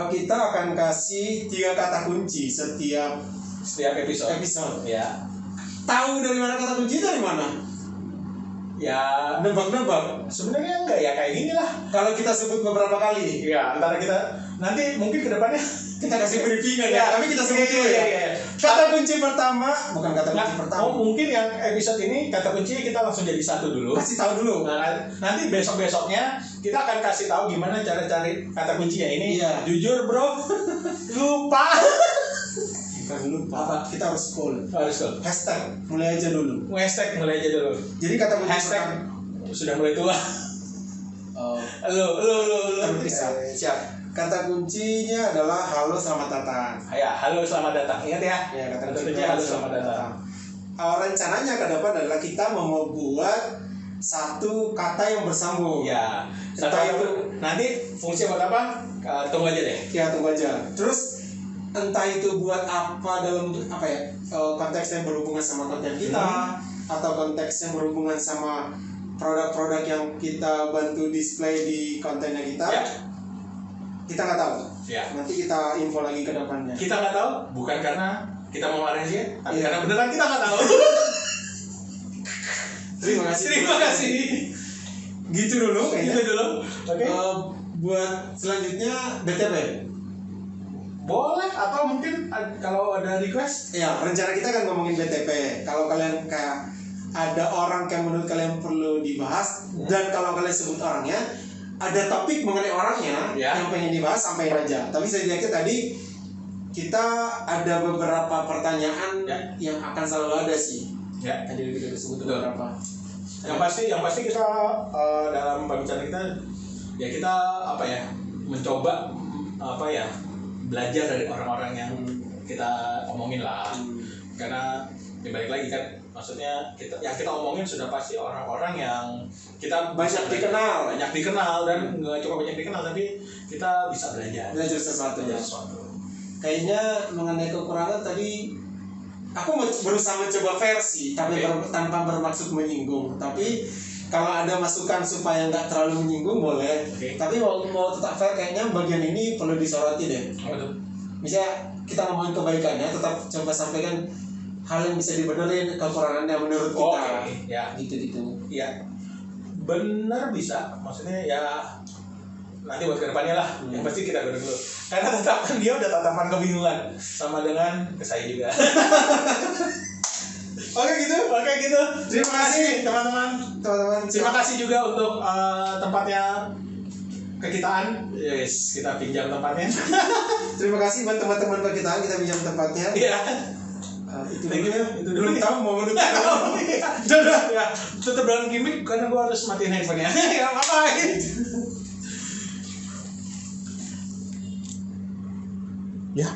Speaker 1: kita akan kasih 3 kata kunci setiap episode.
Speaker 2: Ya.
Speaker 1: Tahu dari mana kata kunci dari mana?
Speaker 2: Ya.
Speaker 1: Nebak-nebak.
Speaker 2: Sebenarnya enggak ya kayak gini lah.
Speaker 1: Kalau kita sebut beberapa kali,
Speaker 2: Ya, antara kita nanti mungkin ke depannya
Speaker 1: kita kasih briefingan
Speaker 2: Iya.
Speaker 1: ya. Tapi kita sebut dulu ya.
Speaker 2: Iya.
Speaker 1: Kata kunci pertama, bukan kata kunci pertama.
Speaker 2: Mungkin yang episode ini kata kuncinya kita langsung jadi satu dulu.
Speaker 1: Kasih tahu dulu.
Speaker 2: Nah, nanti besok-besoknya kita akan kasih tahu gimana cara cari kata kuncinya ini.
Speaker 1: Iya.
Speaker 2: Jujur, Bro. Lupa.
Speaker 1: Bukan lupa. Kita harus scroll.
Speaker 2: Harus kok.
Speaker 1: Hashtag mulai aja dulu.
Speaker 2: Hashtag mulai aja dulu.
Speaker 1: Jadi kata kunci
Speaker 2: Hashtag
Speaker 1: pertama.
Speaker 2: sudah mulai tua.
Speaker 1: Oh.
Speaker 2: Lu.
Speaker 1: Siap. Kata kuncinya adalah halo selamat datang.
Speaker 2: Ya, halo selamat datang. Ingat ya.
Speaker 1: Ya, kata
Speaker 2: kuncinya halo selamat datang.
Speaker 1: Rencananya ke depan adalah kita mau buat satu kata yang bersambung.
Speaker 2: Ya,
Speaker 1: Entah
Speaker 2: satu
Speaker 1: itu
Speaker 2: nanti fungsi buat apa? Tunggu aja deh.
Speaker 1: ya tunggu aja. Terus entah itu buat apa dalam apa ya konteks yang berhubungan sama konten kita atau konteks yang berhubungan sama produk-produk yang kita bantu display di kontennya kita.
Speaker 2: Ya.
Speaker 1: Kita nggak tahu.
Speaker 2: Ya.
Speaker 1: Nanti kita info lagi ke depannya.
Speaker 2: Kita nggak tahu, bukan karena kita mau marahin dia, tapi
Speaker 1: Iya.
Speaker 2: karena beneran kita nggak tahu.
Speaker 1: Terima kasih.
Speaker 2: Terima kasih.
Speaker 1: Gitu dulu kayaknya.
Speaker 2: Gitu dulu. Oke.
Speaker 1: Buat selanjutnya BTP.
Speaker 2: Boleh atau mungkin kalau ada request?
Speaker 1: Ya, rencana kita kan ngomongin BTP. Kalau kalian kayak ada orang yang menurut kalian perlu dibahas dan kalau kalian sebut orangnya, ada topik mengenai orangnya
Speaker 2: Ya.
Speaker 1: yang pengen dibahas sampai aja. Tapi setidaknya tadi kita ada beberapa pertanyaan
Speaker 2: Ya.
Speaker 1: yang akan selalu ada sih.
Speaker 2: Ya.
Speaker 1: Tadi kita sebut
Speaker 2: Betul.
Speaker 1: beberapa.
Speaker 2: Yang pasti kita dalam pembicaraan kita ya kita apa ya mencoba apa ya belajar dari orang-orang yang kita omongin lah. Karena ya balik lagi kan maksudnya kita omongin sudah pasti orang-orang yang kita
Speaker 1: Banyak dikenal
Speaker 2: dan nggak cuma banyak dikenal tapi kita bisa belajar
Speaker 1: sesuatu ya.
Speaker 2: sesuatu.
Speaker 1: Kayaknya mengenai kekurangan tadi aku berusaha mencoba versi tapi
Speaker 2: Oke.
Speaker 1: tanpa bermaksud menyinggung. Tapi kalau ada masukan supaya nggak terlalu menyinggung boleh.
Speaker 2: Oke.
Speaker 1: Tapi mau tetap fair kayaknya bagian ini perlu disoroti deh.
Speaker 2: Apa tuh?
Speaker 1: Misalnya kita ngomongin kebaikannya, tetap coba sampaikan hal yang bisa dibenerin, kekurangannya menurut kita.
Speaker 2: Oke, ya.
Speaker 1: Gitu-gitu.
Speaker 2: Ya benar bisa maksudnya ya nanti buat kedepannya lah yang pasti kita bener dulu karena tatapan dia udah tatapan kebingungan sama dengan ke saya juga. Oke gitu terima kasih teman-teman terima kasih juga untuk tempatnya kekitaan yes kita pinjam tempatnya.
Speaker 1: Terima kasih buat teman-teman kekitaan kita pinjam tempatnya.
Speaker 2: Iya.
Speaker 1: Itu
Speaker 2: Thank you.
Speaker 1: dulu ya.
Speaker 2: Itu dulu
Speaker 1: Belum
Speaker 2: ya.
Speaker 1: tahu mau menutup.
Speaker 2: Udah ya tetap dalam gimmick karena gua harus matiin handphonenya. Ya ngapain?
Speaker 3: Ya.